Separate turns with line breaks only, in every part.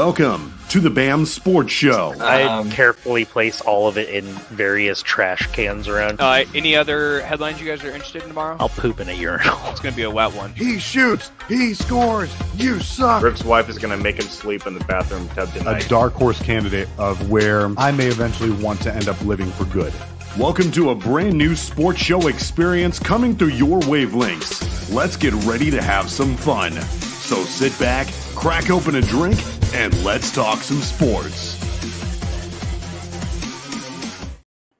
Welcome to the BAM Sports Show.
I carefully place all of it in various trash cans around.
Any other headlines you guys are interested in tomorrow?
I'll poop in a urinal.
It's going to be a wet one.
He shoots. He scores. You suck.
Rick's wife is going to make him sleep in the bathroom tub tonight.
A dark horse candidate of where I may eventually want to end up living for good.
Welcome to a brand new sports show experience coming through your wavelengths. Let's get ready to have some fun. So sit back, crack open a drink, and let's talk some sports.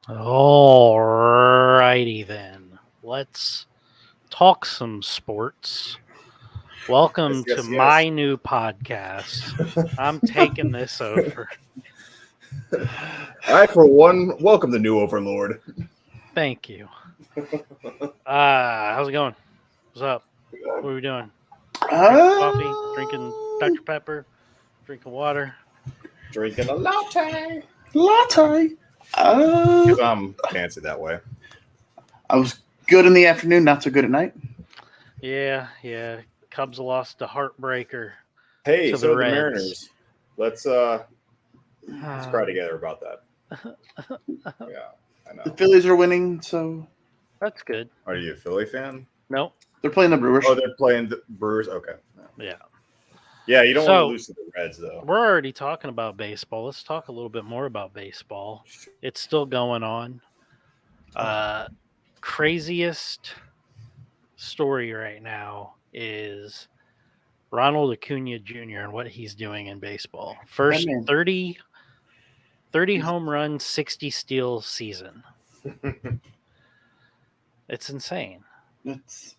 Alrighty then. Let's talk some sports. Welcome to my new podcast. I'm taking this over.
I, for one, welcome the new overlord.
Thank you. How's it going? What's up? What are we doing? Drinking coffee, drinking Dr. Pepper, drinking water.
Drinking a latte.
Latte.
Because I'm fancy that way.
I was good in the afternoon, not so good at night.
Yeah. Cubs lost a heartbreaker.
Hey,
to
so
the
the
Reds.
Mariners. Let's cry together about that. Yeah, I know.
The Phillies are winning, so
That's good.
Are you a Philly fan?
Nope.
they're playing the Brewers.
Oh, they're playing the Brewers? Okay.
Yeah.
Yeah, you don't
So-
want to lose to the Reds, though.
We're already talking about baseball. Let's talk a little bit more about baseball. It's still going on. Craziest story right now is Ronald Acuna Jr. and what he's doing in baseball. First
That man.
30 home run, 60 steal season. It's insane.
It's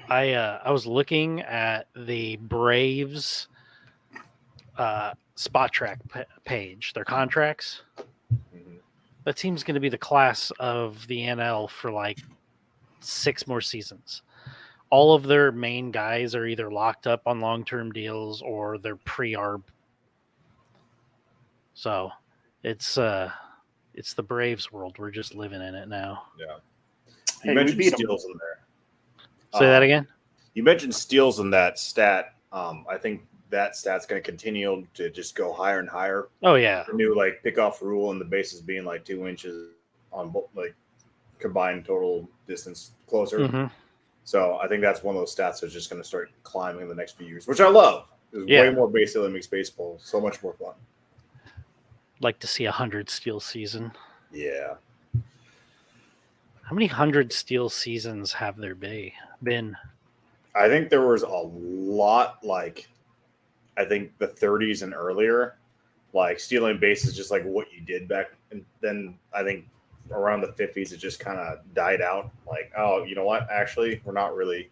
I was looking at the Braves spot track page, their contracts. That team's going to be the class of the NL for like 6 more seasons. All of their main guys are either locked up on long-term deals or they're pre-arb. So it's the Braves world. We're just living in it now.
Yeah.
Hey,
You
we
mentioned
beat 'em.
steals in there.
Say that again.
You mentioned steals in that stat. I think that stat's going to continue to just go higher and higher.
Oh yeah.
The new pickoff rule and the bases being 2 inches on combined total distance closer.
Mhm.
So I think that's one of those stats that's just going to start climbing in the next few years, which I love. There's
Yeah.
way more base stealing makes baseball so much more fun.
Like to see 100 steal season.
Yeah.
How many 100 steal seasons have there been?
I think there was a lot I think the 30s and earlier, stealing bases just what you did back. And then I think around the 50s, it just kind of died out. Oh, you know what? Actually, we're not really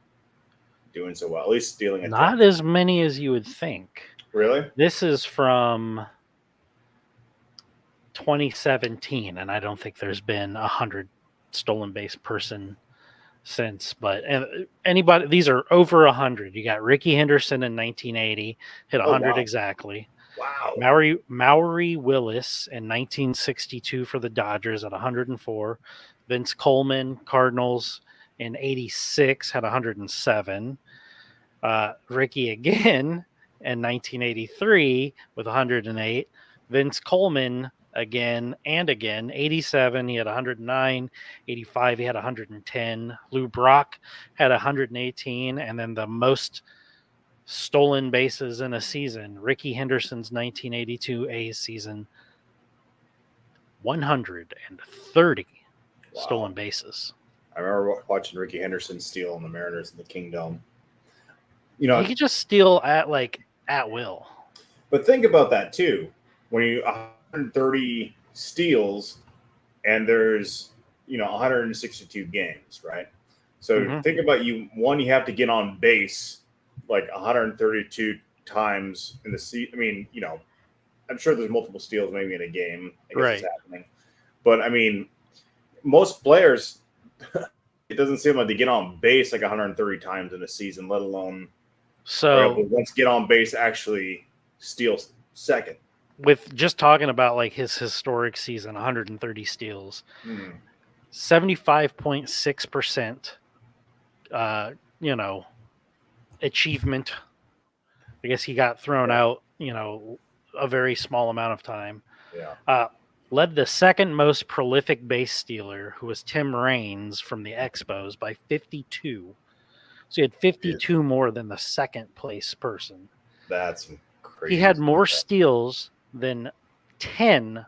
doing so well. At least stealing it.
Not as many as you would think.
Really?
This is from 2017, and I don't think there's been 100 stolen base person since. But anybody, these are over 100. You got Ricky Henderson in 1980, hit 100
wow.
exactly.
Wow.
Maury Willis in 1962 for the Dodgers at 104. Vince Coleman, Cardinals in 86 had 107. Ricky again in 1983 with 108. Vince Coleman again and again, 87 he had 109, 85 he had 110. Lou Brock had 118, and then the most stolen bases in a season, Ricky Henderson's 1982 A's season, 130 stolen bases.
I remember watching Ricky Henderson steal on the Mariners in the Kingdom.
He could just steal at will.
But think about that too. When you 130 steals and there's 162 games, right? So think about you have to get on base 132 times in the season. I mean, I'm sure there's multiple steals maybe in a game. I guess it's happening. But I mean, most players, it doesn't seem like they get on base 130 times in a season, let alone once get on base actually steal second.
With just talking about his historic season, 130 steals, 75.6%, achievement. I guess he got thrown out, a very small amount of time.
Yeah.
Led the second most prolific base stealer, who was Tim Raines from the Expos, by 52. So he had 52 more than the second place person.
That's crazy.
He had more steals than 10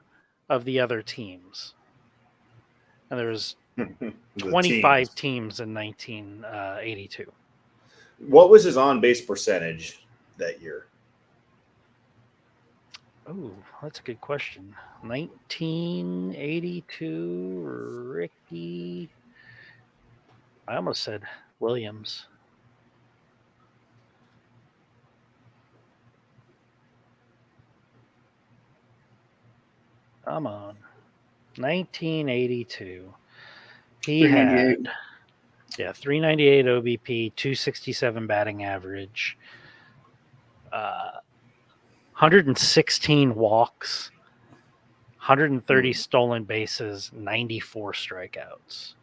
of the other teams. And there was 25 teams in 1982.
What was his on-base percentage that year?
Oh, that's a good question. 1982, Ricky. I almost said Williams. Come on. 1982. He had 398 OBP, 267 batting average, 116 walks, 130 stolen bases, 94 strikeouts.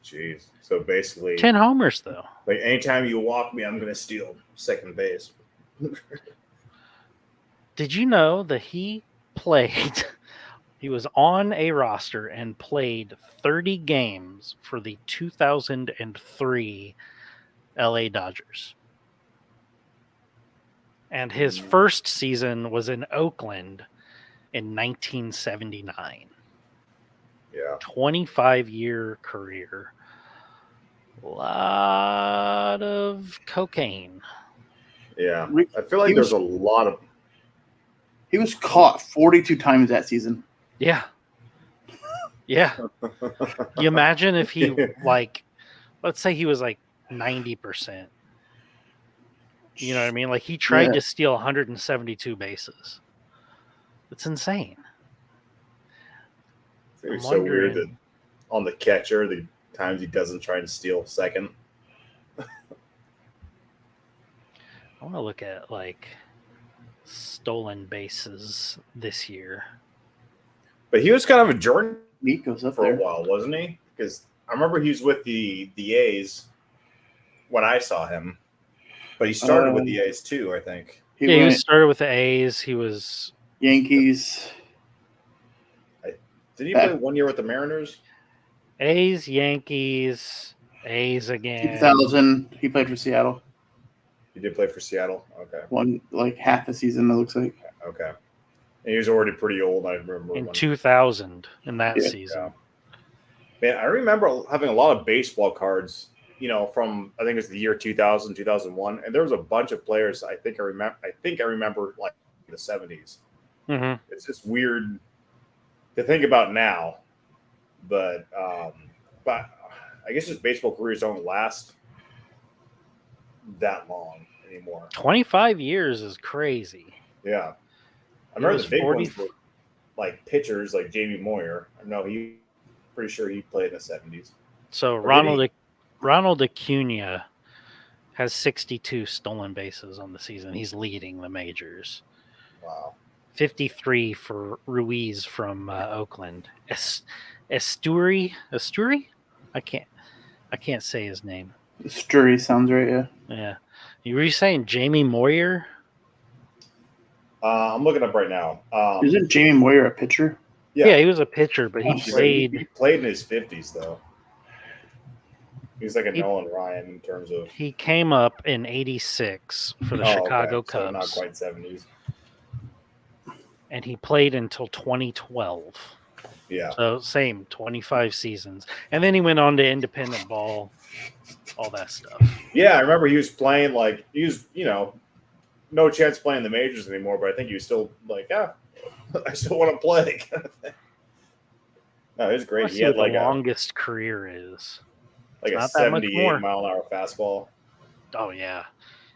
Jeez. So basically
10 homers, though.
Like anytime you walk me, I'm going to steal second base.
Did you know that he was on a roster and played 30 games for the 2003 LA Dodgers? And his first season was in Oakland in 1979.
Yeah.
25-year career. A lot of cocaine.
Yeah. I feel like there's a lot of...
He was caught 42 times that season.
Yeah. Yeah. You imagine if he, let's say he was 90%. You know what I mean? Like, he tried to steal 172 bases. It's insane.
It's so weird that on the catcher, the times he doesn't try and steal second.
I want to look at, stolen bases this year.
But he was kind of a Jordan
Nico's up
for
there
a while, wasn't he? Because I remember he was with the A's when I saw him. But he started with the A's too, I think.
He started with the A's. He was
Yankees.
Did he play 1 year with the Mariners?
A's, Yankees, A's again.
2000, he played for Seattle.
He did play for Seattle? Okay.
Half a season, it looks like.
Okay. And he was already pretty old, I remember.
In 2000, in that season.
Yeah. Man, I remember having a lot of baseball cards, from, I think it was the year 2000, 2001. And there was a bunch of players I think I remember, the 70s.
Mm-hmm.
It's just weird to think about now. But I guess just baseball careers don't last that long anymore.
25 years is crazy.
Yeah. I remember the big ones were pitchers like Jamie Moyer. I know pretty sure he played in the 70s.
So Ronald Acuna has 62 stolen bases on the season. He's leading the majors.
Wow.
53 for Ruiz from Oakland. Esturi? I can't say his name.
Esturi sounds right, yeah.
Yeah. You were saying Jamie Moyer?
I'm looking up right now.
Isn't Jamie Moyer a pitcher?
Yeah, he was a pitcher, but he played.
He played in his 50s, though. He's like a Nolan Ryan in terms of.
He came up in '86 for the Chicago Cubs.
So not quite 70s.
And he played until 2012.
Yeah.
So same 25 seasons, and then he went on to independent ball, all that stuff.
Yeah, I remember he was playing no chance playing the majors anymore, but I think he was still I still want to play. No, it was great. He had
the longest career is
a 78-mile-an-hour fastball.
Oh yeah,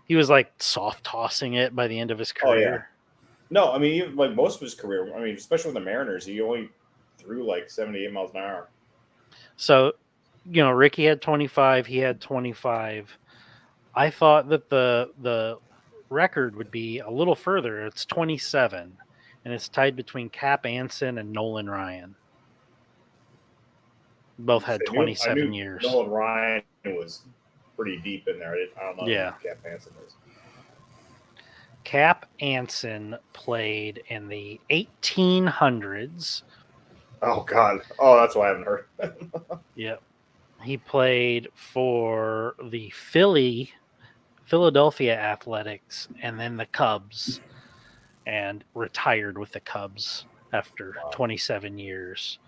he was soft tossing it by the end of his career.
Oh yeah. No, I mean most of his career. I mean, especially with the Mariners, he only threw 78 miles an hour.
So, Ricky had 25. He had 25. I thought that the record would be a little further. It's 27, and it's tied between Cap Anson and Nolan Ryan. Both had 27 years.
Nolan Ryan was pretty deep in there. I don't know who Cap Anson is.
Cap Anson played in the 1800s.
Oh God. Oh, that's why I haven't heard.
Yep. He played for the Philadelphia Athletics and then the Cubs, and retired with the Cubs after 27 years.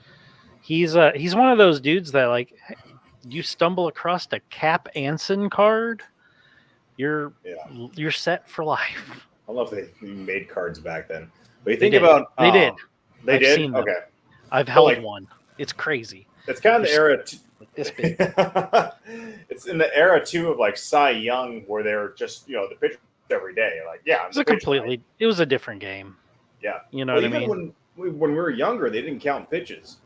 He's one of those dudes that, like, you stumble across a Cap Anson card, you're set for life.
I don't know if they made cards back then. But you
They
think
did.
about
They did.
They
I've
did.
seen them.
Okay.
I've held
like-
one. It's crazy.
It's kind of the era.
Like this big.
It's in the era too of like Cy Young, where they're just the pitchers every day. Like, yeah,
It was a different game.
Yeah,
You know what I
even
mean?
when we were younger, they didn't count pitches.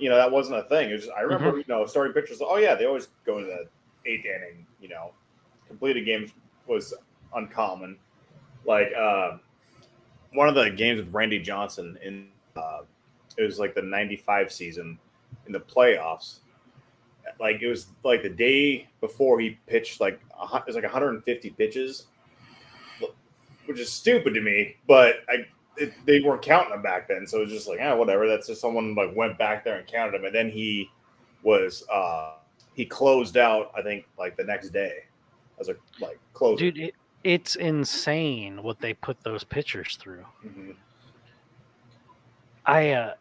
That wasn't a thing. It was I remember starting pitchers. Oh yeah, they always go to the 8th inning. Completed games was uncommon. Like one of the games with Randy Johnson in it was like the '95 season in the playoffs. Like it was like the day before he pitched it was like 150 pitches, which is stupid to me. But they weren't counting them back then, so it was just like whatever. That's just someone like went back there and counted them, and then he closed out. I think like the next day as a closer.
Dude, it's insane what they put those pitchers through.
Mm-hmm.
I'm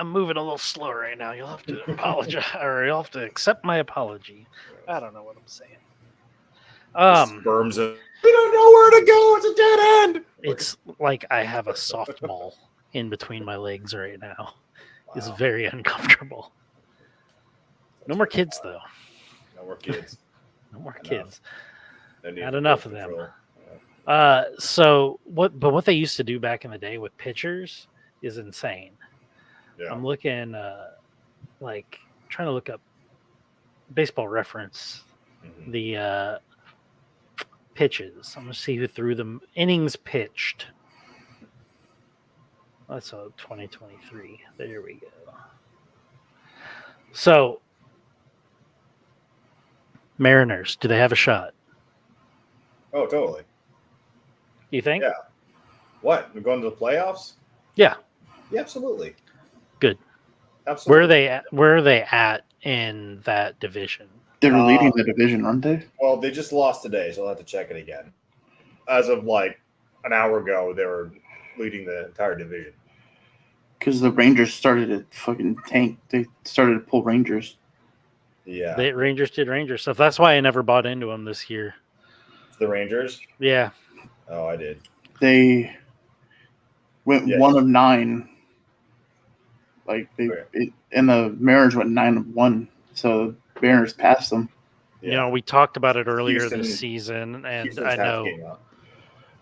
moving a little slow right now. You'll have to apologize, or you'll have to accept my apology. I don't know what I'm saying.
Sperms. We don't know where to go. It's a dead end.
It's like I have a softball in between my legs right now.
Wow.
It's very uncomfortable. No more kids, though.
No more kids.
No more kids.
Not
enough of them. But what they used to do back in the day with pitchers is insane.
Yeah.
I'm looking, trying to look up Baseball Reference, the pitches. I'm going to see who threw them. Innings pitched. That's 2023. There we go. So, Mariners, do they have a shot?
Oh, totally.
You think?
Yeah. What? We're going to the playoffs?
Yeah.
Yeah, absolutely.
Good.
Absolutely.
Where are they at in that division?
They're leading the division, aren't they?
Well, they just lost today, so I'll have to check it again. As of like an hour ago, they were leading the entire division.
Because the Rangers started to fucking tank. They started to pull Rangers.
Yeah.
The Rangers did Ranger stuff. That's why I never bought into them this year.
The Rangers?
Yeah.
Oh, I did.
They went 1 of 9. And the Mariners went 9 of 1. So the Mariners passed them.
Yeah.
We talked about it earlier
Houston-
this season, and
Houston's
I
half
know
game up.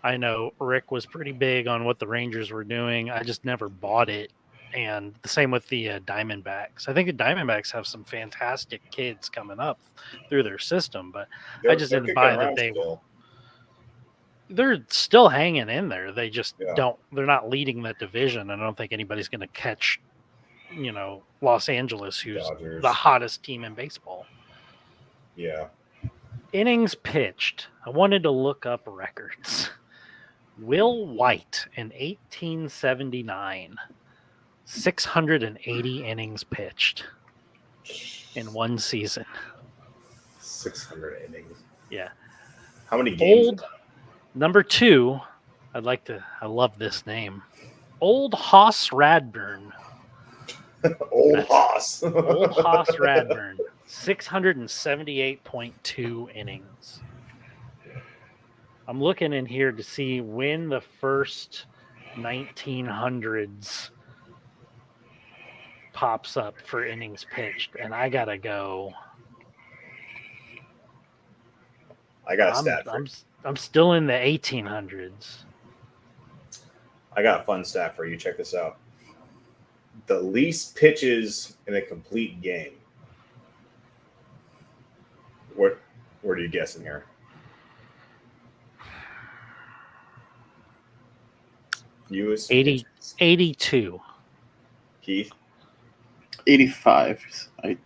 I know Rick was pretty big on what the Rangers were doing. I just never bought it. And the same with the Diamondbacks. I think the Diamondbacks have some fantastic kids coming up through their system, but I just didn't buy that they will. They're still hanging in there. They just they're not leading that division. And I don't think anybody's going to catch, Los Angeles, who's
Dodgers.
the hottest team in baseball.
Yeah.
Innings pitched. I wanted to look up records. Will White in 1879, 680 innings pitched in one season.
600 innings.
Yeah.
How many games?
Number 2, I love this name. Old Hoss Radburn.
Old Hoss.
Old Hoss Radburn. 678.2 innings. I'm looking in here to see when the first 1900s pops up for innings pitched, and I gotta go.
I got a stat for you.
I'm still in the 1800s.
I got a fun stat for you. Check this out. The least pitches in a complete game. What are you guessing here? You
82.
Keith?
85. I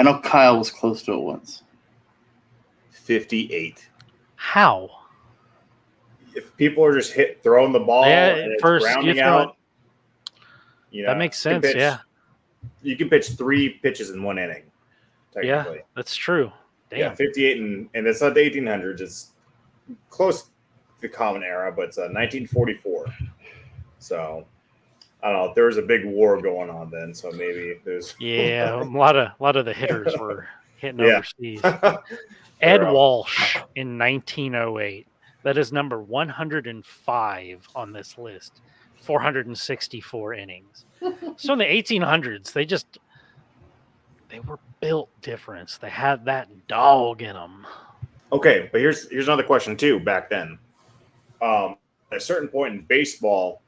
know Kyle was close to it once.
58.
How?
if people are just throwing the ball and it's grounding out,
that makes sense.
You can pitch 3 pitches in 1 inning. Technically.
Yeah, that's true. Damn.
Yeah, 58 and it's not the 1800s. It's close to the common era, but it's 1944. So I don't know. There was a big war going on then, so maybe there's
a lot of the hitters were hitting overseas. Ed Walsh in 1908. That is number 105 on this list. 464 innings. So in the 1800s, they were built different. They had that dog in them.
Okay, but here's another question too. Back then, at a certain point in baseball,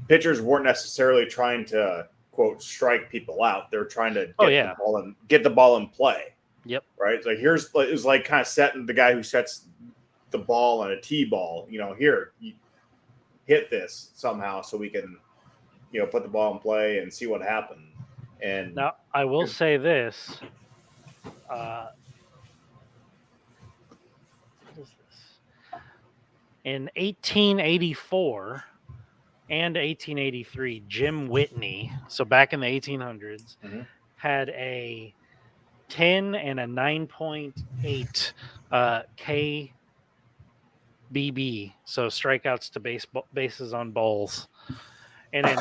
pitchers weren't necessarily trying to quote strike people out. They're trying to get the ball in play.
Yep.
Right. So it was like kind of setting the guy who sets the ball on a T-ball. Here you hit this somehow so we can, put the ball in play and see what happens. And
now I will say this. What is this? In 1884 and 1883, Jim Whitney, so back in the 1800s, had a 10 and a 9.8 KBB, so strikeouts to bases on balls. And in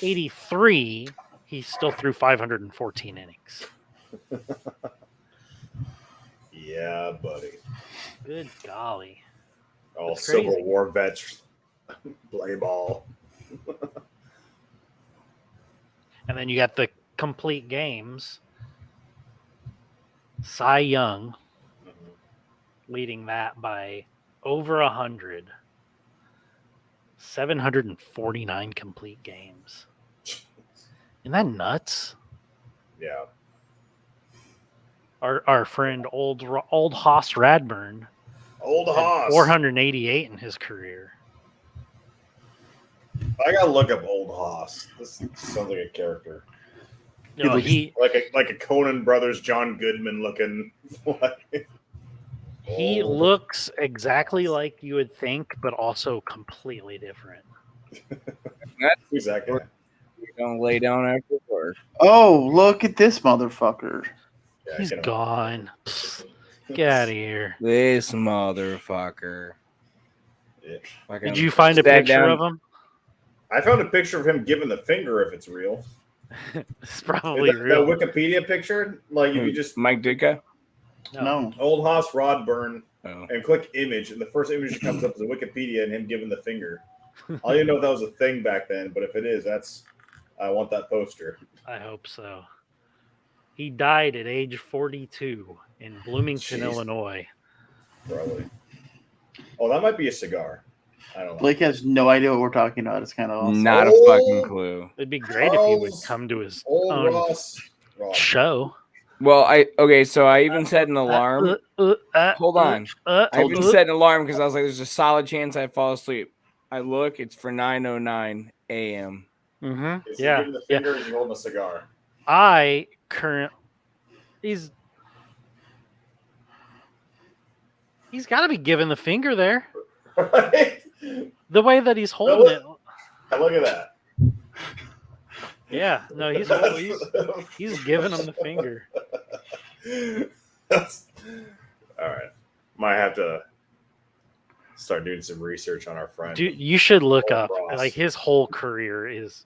83, he still threw 514 innings.
Yeah, buddy.
Good golly.
All Civil War vets play ball.
And then you got the complete games. Cy Young leading that by over 100. 749 complete games. Isn't that nuts?
Yeah.
Our friend old Hoss Radburn.
Old Hoss.
488 in his career.
I gotta look up Old Hoss. This sounds like a character.
No,
like a Conan Brothers John Goodman looking.
He looks exactly like you would think, but also completely different.
That's
exactly.
You're gonna lay down after work.
Oh, look at this motherfucker.
Yeah,
he's gone. Get out of here.
This motherfucker.
Yeah.
Did you find a picture of him?
I found a picture of him giving the finger, if it's real.
It's probably real.
That Wikipedia picture? Like, if you just...
Mike Ditka?
No.
Old Hoss Rodburn. Oh. And click image, and the first image that comes up is a Wikipedia and him giving the finger. I don't even know if that was a thing back then, but if it is, I want that poster.
I hope so. He died at age 42 in Bloomington, Illinois.
Probably. Oh, that might be a cigar. I don't know.
Blake has no idea what we're talking about. It's kind of awesome.
Not a fucking clue.
It'd be great if he would come to his own show.
Well, so I even set an alarm. Hold on. I even set an alarm because I was like, there's a solid chance I'd fall asleep. I look, it's for 9:09 a.m.
Mm-hmm.
Is he giving the finger or is he holding a cigar?
He's got to be giving the finger there.
Right?
The way that he's holding it.
Look at that.
Yeah, no, he's giving him the finger.
All right. Might have to start doing some research on our friend.
Dude, you should look up. Ross. Like, his whole career is...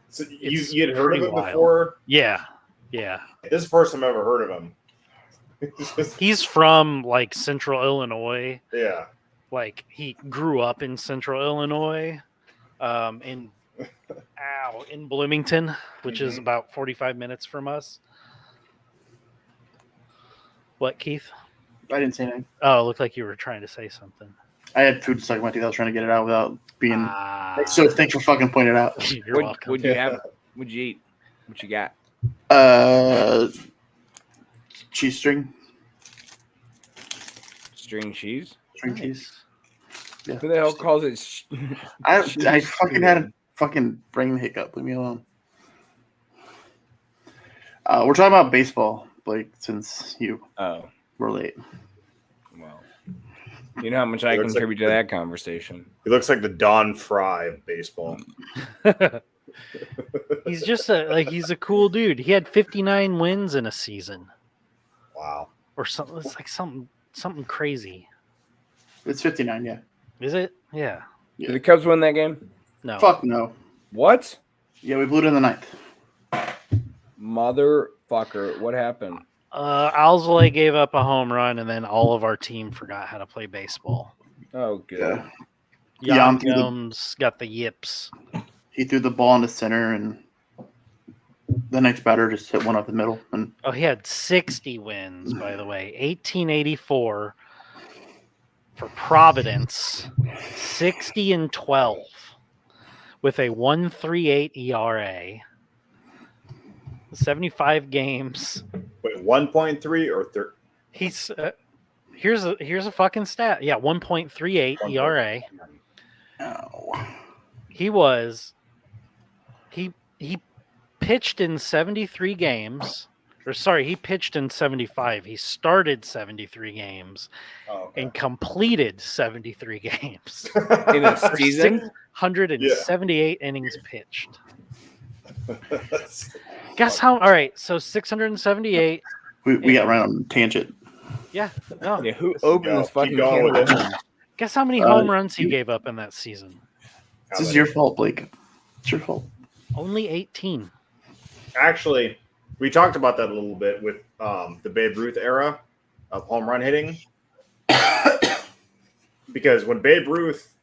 So you had heard of him before?
Yeah.
This is the first time I ever heard of him.
He's from, like, Central Illinois.
Yeah.
Like, he grew up in Central Illinois, in Bloomington, which is about 45 minutes from us. What, Keith?
I didn't say anything.
Oh, it looked like you were trying to say something.
I had food stuck in my teeth. I was trying to get it out without being. So thanks for fucking pointing it out.
You're welcome.
What'd you have? What'd you eat? What you got?
Cheese string.
String cheese.
String cheese. Yeah.
Who the hell calls it?
I fucking had a fucking brain hiccup. Leave me alone. We're talking about baseball, Blake, since you were late.
Well, You know how much I
It looks
contribute
like-
to that conversation.
He looks like the Don Fry of baseball.
He's just he's a cool dude. He had 59 wins in a season,
Wow.
or something. It's like something crazy.
It's 59, yeah.
Is it? Yeah.
Yeah.
Did the Cubs win that game?
No.
Fuck no.
What?
Yeah, we blew it in the ninth.
Motherfucker. What happened?
Alzolay gave up a home run, and then all of our team forgot how to play baseball.
Oh, good.
Yeah.
Jan
threw the-
Gomes got the yips.
He threw the ball in the center, and the next batter just hit one up the middle. And
Oh, he had 60 wins, by the way. 1884 for Providence, 60-12 with a 1.38 ERA. 75 games.
Wait, 1.3 or 3?
He's here's a fucking stat. Yeah, 1.38 ERA. He pitched in 73 games. Or sorry, he pitched in 75. He started 73 games and completed 73 games.
In a season?
678 innings pitched. Guess how? All right, so 678.
we got right on a tangent.
Yeah, no.
Yeah, who opened this fucking
Keep going
can
with
of
it.
worms?
Guess how many home runs he
you-
gave up in that season?
This is your fault, Blake. It's your fault.
Only 18.
Actually, we talked about that a little bit with the Babe Ruth era of home run hitting. Because when Babe Ruth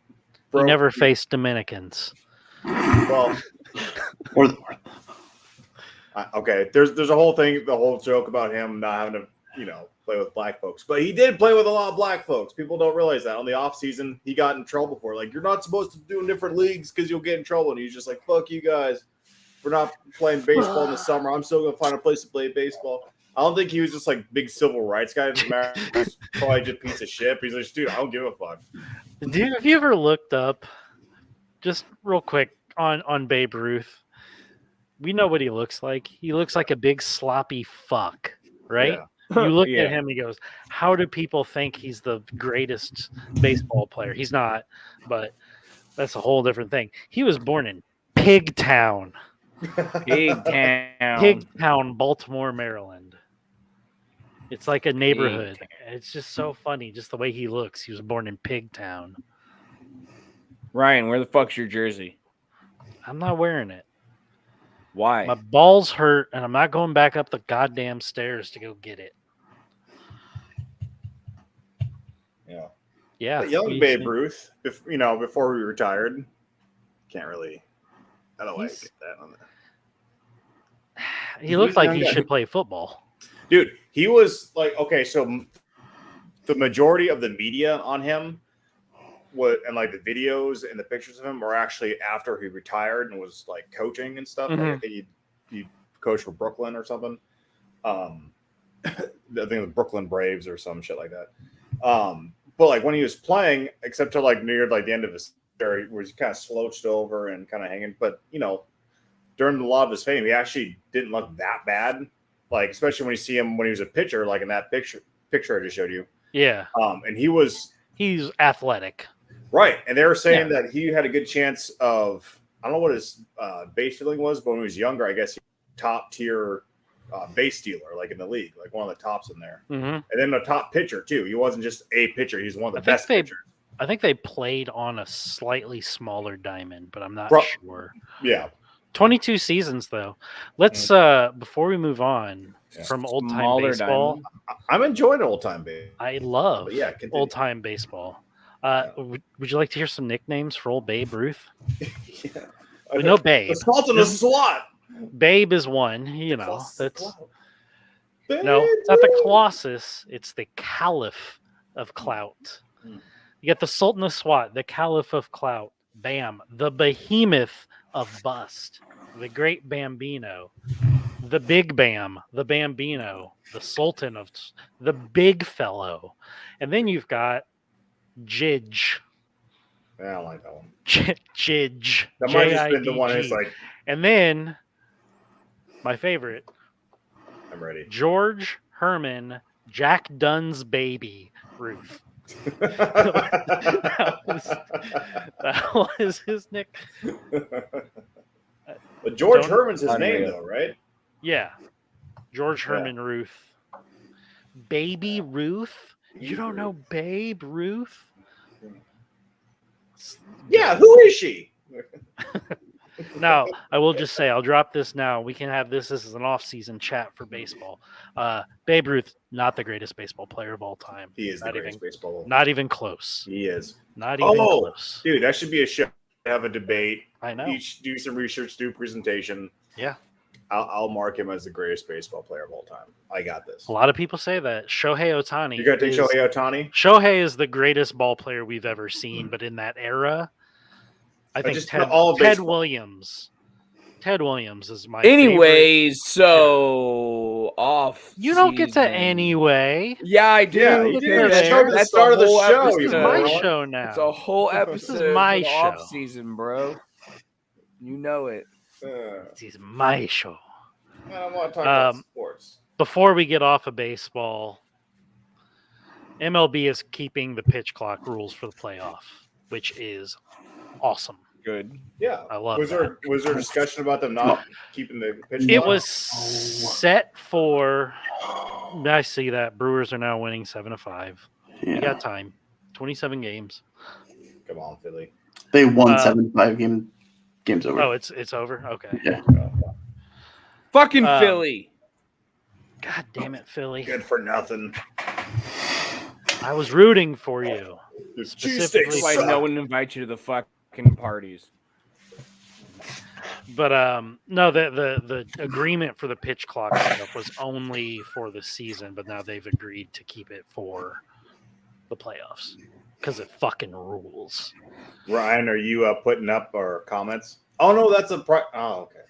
He never faced Dominicans.
well,
Or
okay, there's a whole thing, the whole joke about him not having to, play with black folks. But he did play with a lot of black folks. People don't realize that. On the off season, he got in trouble for it. Like, you're not supposed to do in different leagues because you'll get in trouble. And he's just like, fuck you guys. We're not playing baseball in the summer. I'm still gonna find a place to play baseball. I don't think he was just like big civil rights guy. He's probably just a piece of shit. He's like, dude, I don't give a fuck.
Dude, have you ever looked up, just real quick, on Babe Ruth? We know what he looks like. He looks like a big sloppy fuck, right?
Yeah.
You look
Yeah.
at him, he goes, how do people think he's the greatest baseball player? He's not, but that's a whole different thing. He was born in Pigtown,
Pigtown.
Baltimore, Maryland. It's like a neighborhood. It's just so funny, just the way he looks. He was born in Pigtown.
Ryan, where the fuck's your jersey?
I'm not wearing it.
Why?
My balls hurt, and I'm not going back up the goddamn stairs to go get it.
Yeah.
Yeah.
But young Babe Ruth, before we retired, can't really. I don't like that on that.
He looked like he should play football.
Dude, he was like, okay, so the majority of the media on him and like the videos and the pictures of him were actually after he retired and was like coaching and stuff. Like, I think he coached for Brooklyn or something. I think the Brooklyn Braves or some shit like that. But like when he was playing, except to like near like the end of his career, where he kind of slouched over and kind of hanging. But during a lot of his fame, he actually didn't look that bad. Like especially when you see him when he was a pitcher, like in that picture I just showed you.
Yeah.
And he's
athletic.
Right. And they were saying that he had a good chance of, I don't know what his base stealing was, but when he was younger, I guess he was top tier base stealer, like in the league, like one of the tops in there.
Mm-hmm.
And then a top pitcher too. He wasn't just a pitcher. He's one of the best pitchers.
I think they played on a slightly smaller diamond, but I'm not sure.
Yeah.
22 seasons though. Let's before we move on from old time baseball.
Diamond.
I'm enjoying old time baseball.
I love
continue.
old time baseball. Would you like to hear some nicknames for old Babe Ruth?
Yeah.
We know Babe.
The Sultan of SWAT.
Babe is one, that's
Babe.
no, it's not the Colossus, it's the Caliph of Clout. You get the Sultan of SWAT, the Caliph of Clout, Bam, the Behemoth of Bust, the Great Bambino, the Big Bam, the Bambino, the Sultan of the Big Fellow, and then you've got Jidge.
I don't like that one.
Jidge.
That might have been the one that's like,
and then my favorite,
I'm ready.
George Herman Jack Dunn's baby Ruth. that was his nick.
But George Herman's his name, though, right?
Yeah. George Herman Ruth. Baby Ruth? You don't know Babe Ruth?
Yeah, who is she?
Now, I will just say, I'll drop this now. We can have this as an off-season chat for baseball. Babe Ruth, not the greatest baseball player of all time.
He is the greatest baseball.
Not even close.
He is.
Not even close.
Dude, that should be a show. Have a debate.
I know.
Each do some research, do a presentation.
Yeah.
I'll mark him as the greatest baseball player of all time. I got this.
A lot of people say that. Shohei Ohtani.
You got to take Shohei Ohtani?
Shohei is the greatest ball player we've ever seen, but in that era, I think Ted Williams. Ted Williams is my
Anyways,
favorite.
So off.
You don't get to anyway.
Yeah, I do.
Yeah, you did. That's the start of the show.
This is my show now.
It's a whole episode.
This is my show.
Off season, bro. You know it.
This is my show.
I want to talk about sports.
Before we get off of baseball, MLB is keeping the pitch clock rules for the playoff, which is awesome.
Good.
Yeah.
I love
Was there discussion about them not keeping the pitch clock?
It was set for I see that Brewers are now winning 7-5. Yeah. You got time. 27 games.
Come on, Philly.
They won 7-5 games over.
Oh, it's over? Okay.
Yeah.
Fucking Philly.
God damn it, Philly.
Good for nothing.
I was rooting for you.
Specifically, why no one invites you to the fucking parties.
But no, the agreement for the pitch clock stuff was only for the season, but now they've agreed to keep it for the playoffs because it fucking rules.
Ryan, are you putting up our comments? Oh no, that's oh okay.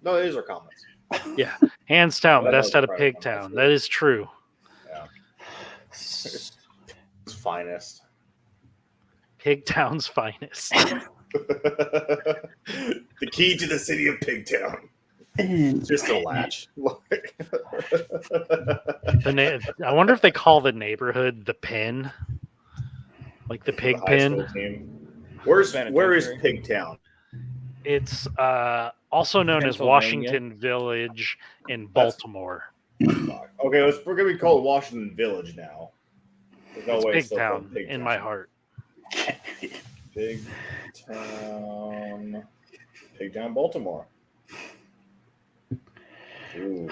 No, these are comments.
Yeah, hands down, best out of Pigtown. That is true.
Yeah, finest.
Pigtown's finest.
The key to the city of Pigtown. Just a latch.
I wonder if they call the neighborhood the Pin, like the Pig Pin.
Where is Pigtown?
It's also known as Washington Village in Baltimore.
Okay, we're gonna be called Washington Village now. There's no way
it's Pigtown in my heart.
Pigtown, Baltimore. Ooh.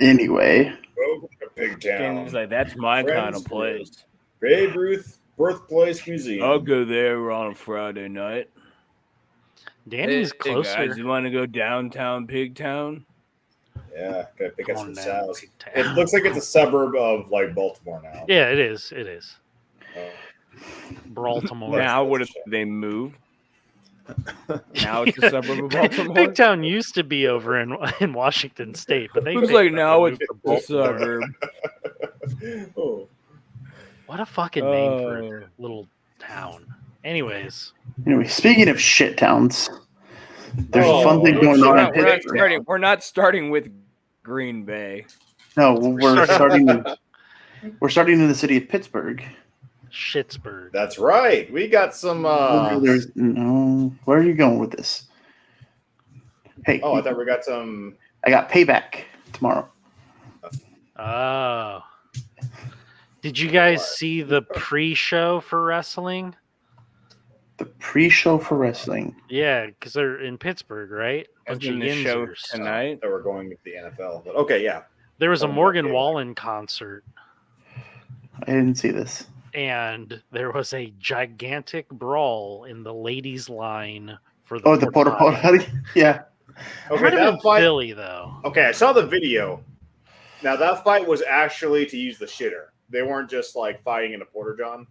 Anyway,
welcome to Pigtown.
He's like, that's my kind of place.
Babe Ruth Birthplace Museum.
I'll go there on a Friday night.
Danny's closer.
Hey guys, you want to go downtown Pigtown?
Yeah, gotta pick up some sows. It looks like it's a suburb of like Baltimore now.
Yeah, it is. It is. Baltimore.
Now, what if they move? Now it's a suburb of Baltimore.
Pigtown used to be over in Washington State, but they
looks like now it's a suburb.
Oh.
What a fucking name for a little town. Anyways,
speaking of shit towns, there's a fun thing going on in Pittsburgh.
We're not starting with Green Bay.
No, we're starting. We're starting in the city of Pittsburgh.
Schittsburg.
That's right. We got some.
Where are you going with this? Hey.
Oh, I thought we got some.
I got Payback tomorrow.
Oh. Did you guys see the pre-show for wrestling?
The pre-show for wrestling?
Yeah, because they're in Pittsburgh, right?
Bunch of the show tonight.
That we're going with the NFL. But okay, yeah.
There was a Morgan Wallen concert.
I didn't see this.
And there was a gigantic brawl in the ladies' line for the
porta potty. Yeah.
Okay, that fight.
Philly, though.
Okay, I saw the video. Now that fight was actually to use the shitter. They weren't just like fighting in a porta john.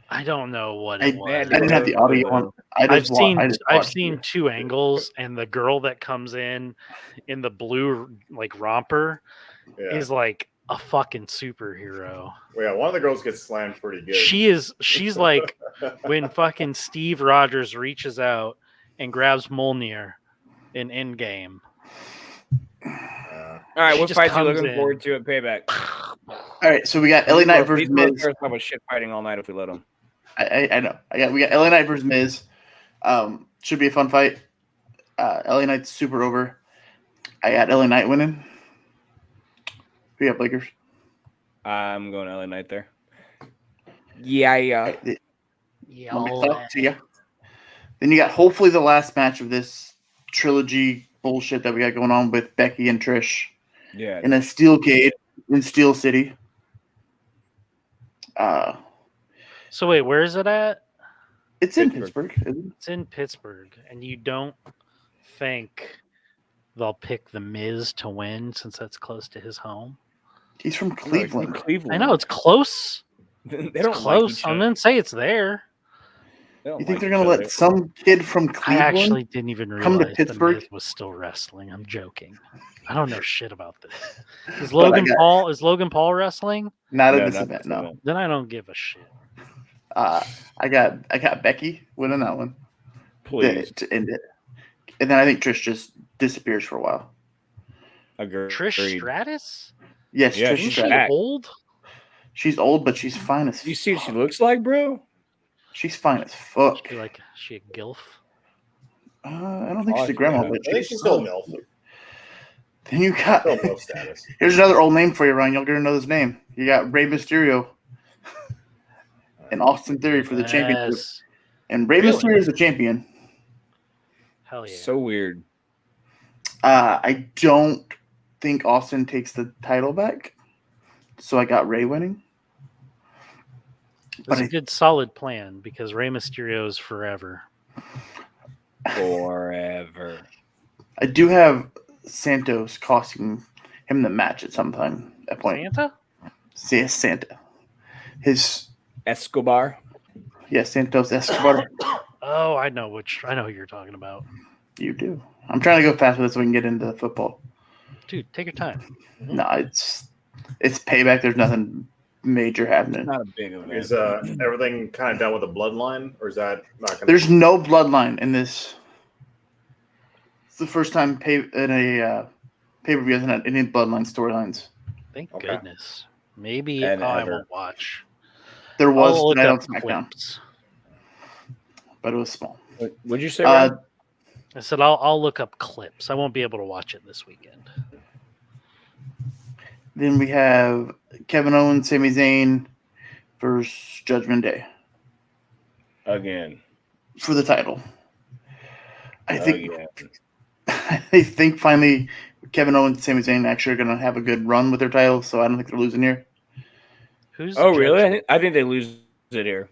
I don't know what it was.
I didn't have the audio on.
I've seen two angles, and the girl that comes in the blue like romper is like a fucking superhero.
Well, yeah, one of the girls gets slammed pretty good.
She's like when fucking Steve Rogers reaches out and grabs Mjolnir in Endgame.
All right, what fights are you looking forward to at Payback?
All right, so we got LA Knight versus Miz.
Talk about shit fighting all night if we let them.
I know. We got LA Knight versus Miz. Should be a fun fight. LA Knight's super over. I got LA Knight winning. We got Lakers.
I'm going LA Knight there. Yeah.
See ya. Then you got hopefully the last match of this trilogy bullshit that we got going on with Becky and Trish.
Yeah.
In a steel cage in Steel City.
So wait, where is it at?
It's in Pittsburgh.
It's in Pittsburgh, and you don't think they'll pick the Miz to win since that's close to his home?
He's from Cleveland.
I know it's close.
It's
close. I didn't say it's there.
You think they're gonna let some kid from Cleveland?
I actually didn't even realize
come to Pittsburgh?
The Miz was still wrestling. I'm joking. I don't know shit about this. Is Logan Paul wrestling?
Not at this event, no.
Then I don't give a shit.
I got Becky winning that one.
Please.
To end it. And then I think Trish just disappears for a while.
Agreed.
Trish Stratus?
Yes,
yeah,
Trish
Isn't
Stratus.
she old?
She's old, but she's fine as
You see what she looks like, bro?
She's fine as fuck.
She a gilf?
I don't think she's a grandma, but
I think she's still MILF.
Then you got
Still MILF status.
here's another old name for you, Ryan. You're gonna know his name. You got Rey Mysterio and Austin Theory for the championship. And Rey Mysterio is the champion.
Hell yeah.
So weird.
I don't think Austin takes the title back. So I got Rey winning.
That's a good solid plan because Rey Mysterio is forever.
Forever.
I do have Santos costing him the match at some time. At point.
Santa?
Yes, Santa. His
Escobar.
yeah, Santos Escobar.
Oh, I know who you're talking about.
You do. I'm trying to go fast with it so we can get into the football.
Dude, take your time.
No, it's payback. There's nothing major happening.
Not a big event.
Is everything kind of done with a bloodline, or is that not going to?
There's no bloodline in this. It's the first time in a pay-per-view hasn't had any bloodline storylines.
Thank
Okay.
goodness. Maybe
And
I
ever.
will watch.
There was
I'll look
tonight on
up
SmackDown,
clips.
but it was small.
What'd you say, Ryan?
I said I'll look up clips. I won't be able to watch it this weekend.
Then we have Kevin Owens, Sami Zayn versus Judgment Day
Again.
for the title. I think
Again.
I think finally Kevin Owens and Sami Zayn actually are going to have a good run with their titles, so I don't think they're losing here.
Who's
Oh, really?
Judgment?
I think they lose it here.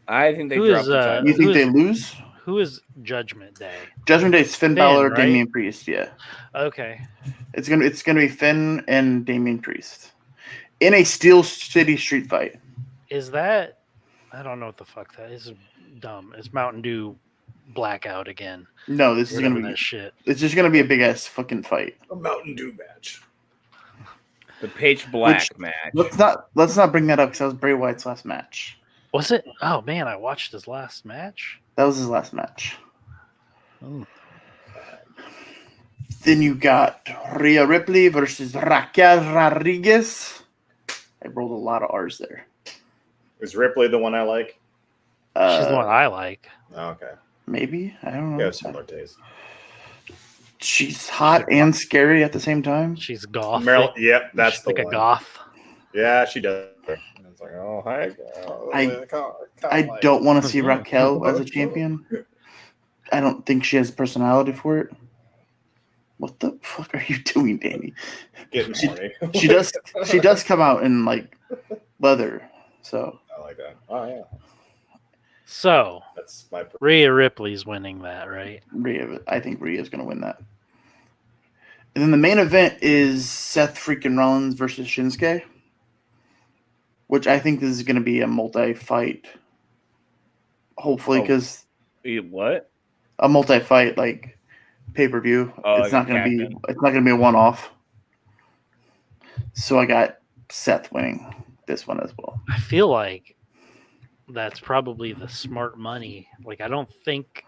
I think they
Who
drop
is,
the title.
You think they lose?
Who is Judgment Day?
Judgment Day is Finn
Finn,
Balor,
right?
Damian Priest. Yeah,
Okay.
it's gonna be Finn and Damian Priest in a Steel City street fight.
Is that? I don't know what the fuck that is. Dumb. It's Mountain Dew blackout again.
No, this is
Whatever
gonna be.
that shit.
It's just gonna be a big ass fucking fight.
a Mountain Dew match.
The Pitch Black match.
Let's not bring that up because that was Bray Wyatt's last match.
Was it? Oh man, I watched his last match.
That was his last match.
Oh.
Then you got Rhea Ripley versus Raquel Rodriguez. I rolled a lot of R's there.
Is Ripley the one I like?
She's the one I like.
Oh, okay.
Maybe. I don't know.
We have similar taste.
She's hot and scary at the same time.
She's goth.
Meryl, yep, that's
She's
the
like
one.
a goth.
Yeah, she does. It's like, oh, hi.
I don't want to see Raquel as a champion. I don't think she has personality for it. What the fuck are you doing, Danny?
Getting horny.
She does come out in like leather. So
I like that. Oh, yeah.
So
That's my.
Rhea Ripley's winning that, right?
I think Rhea's going to win that. And then the main event is Seth freaking Rollins versus Shinsuke, which I think this is going to be a multi-fight. Hopefully, because
What?
a multi-fight like pay-per-view.
Oh,
It's
like
not going to be.
Captain.
It's not going to be a one-off. So I got Seth winning this one as well.
I feel like that's probably the smart money. Like, I don't think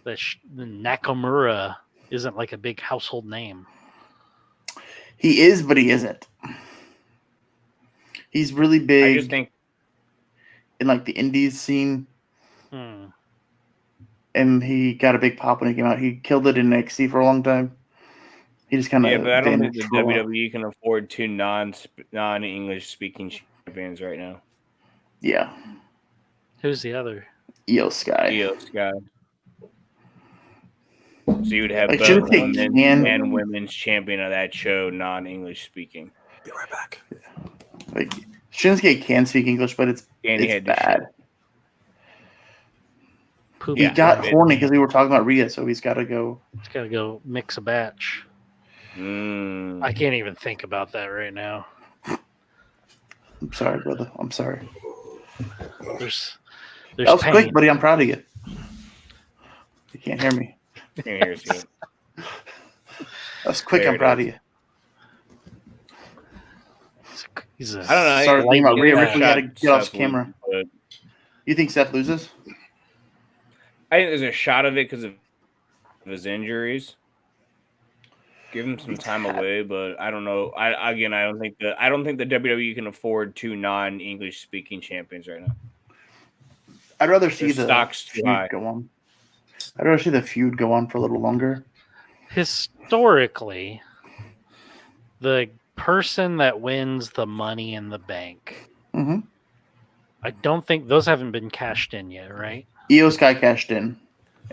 that Nakamura isn't like a big household name.
He is, but he isn't. He's really big.
I just think
in like the indies scene.
Hmm.
And he got a big pop when he came out. He killed it in NXT for a long time. He just kind of
but I don't think the WWE can afford 2 non-English speaking champions right now.
Yeah.
Who's the other?
Io Sky.
So you would have
Like,
both men and women's champion of that show non-English speaking.
Be right back.
Like Shinsuke can speak English, but it's bad. He got horny because we were talking about Rhea, so he's got to go.
He's got to go mix a batch. I can't even think about that right now.
I'm sorry, brother. I'm sorry.
There's
that was
pain.
quick, buddy. I'm proud of you. You can't hear me.
Can't hear you.
That was quick. I'm proud of you.
I
don't know.
Sorry, thinking about Rhea Ripley had to get off camera. You think Seth loses?
I think there's a shot of it because of his injuries. Give him some time away, but I don't know. I don't think the WWE can afford 2 non-English speaking champions right now.
I'd rather see the
stock's too high.
go on. I'd rather see the feud go on for a little longer.
Historically, the person that wins the Money in the Bank, I don't think those haven't been cashed in yet, right?
Io Sky cashed in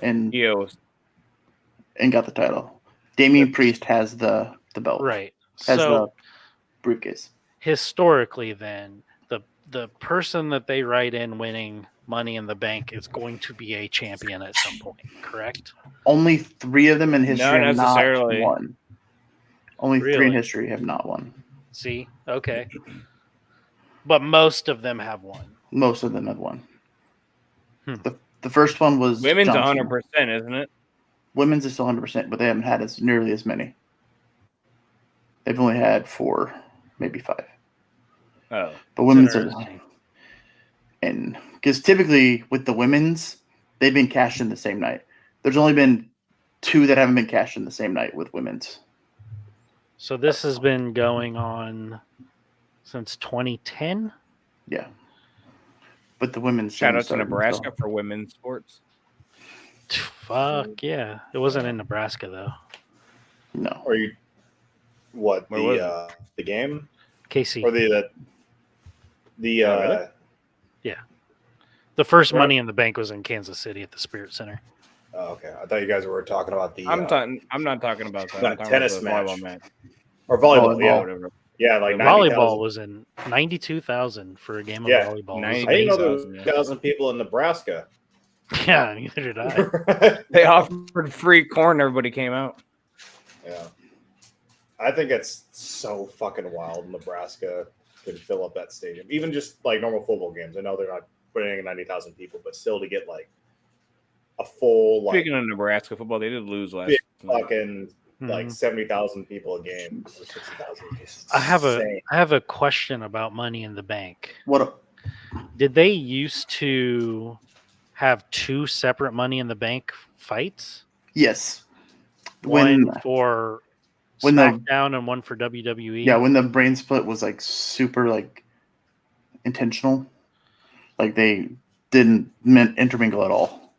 and got the title. Damian Priest has the belt.
Right.
Has the briefcase.
Historically, then, the person that they write in winning Money in the Bank is going to be a champion at some point, correct?
Only 3 of them in history have not
necessarily.
won. Only 3 in history have not won.
See? Okay. But most of them have won.
Most of them have won. The first one was
women's
Johnson.
100%, isn't it?
Women's is still 100%, but they haven't had nearly as many. They've only had 4, maybe 5.
Oh,
but women's are, and because typically with the women's, they've been cashed in the same night. There's only been 2 that haven't been cashed in the same night with women's.
So this has been going on since 2010.
Yeah, but the women's
shout out to Nebraska for women's sports.
Fuck yeah! It wasn't in Nebraska though.
No.
Or you? What the game?
KC
or the
really? Yeah. The first Money in the Bank was in Kansas City at the Spirit Center.
Oh, okay. I thought you guys were talking about the.
I'm not talking about that.
Not tennis match. Or
volleyball.
Yeah,
whatever.
Yeah, like
volleyball was in 92,000 for a game of volleyball.
I didn't know there was 1,000 people in Nebraska.
Yeah, neither did I.
They offered free corn. Everybody came out.
Yeah. I think it's so fucking wild. Nebraska could fill up that stadium. Even just like normal football games. I know they're not putting in 90,000 people, but still to get like a full.
Speaking of Nebraska football, they did lose last night.
Fucking like 70,000 people a game. 60,000.
I have a question about Money in the Bank.
What?
Did they used to have 2 separate Money in the Bank fights?
Yes.
One for SmackDown and one for WWE.
Yeah, when the brain split was like super like intentional. Like they didn't intermingle at all.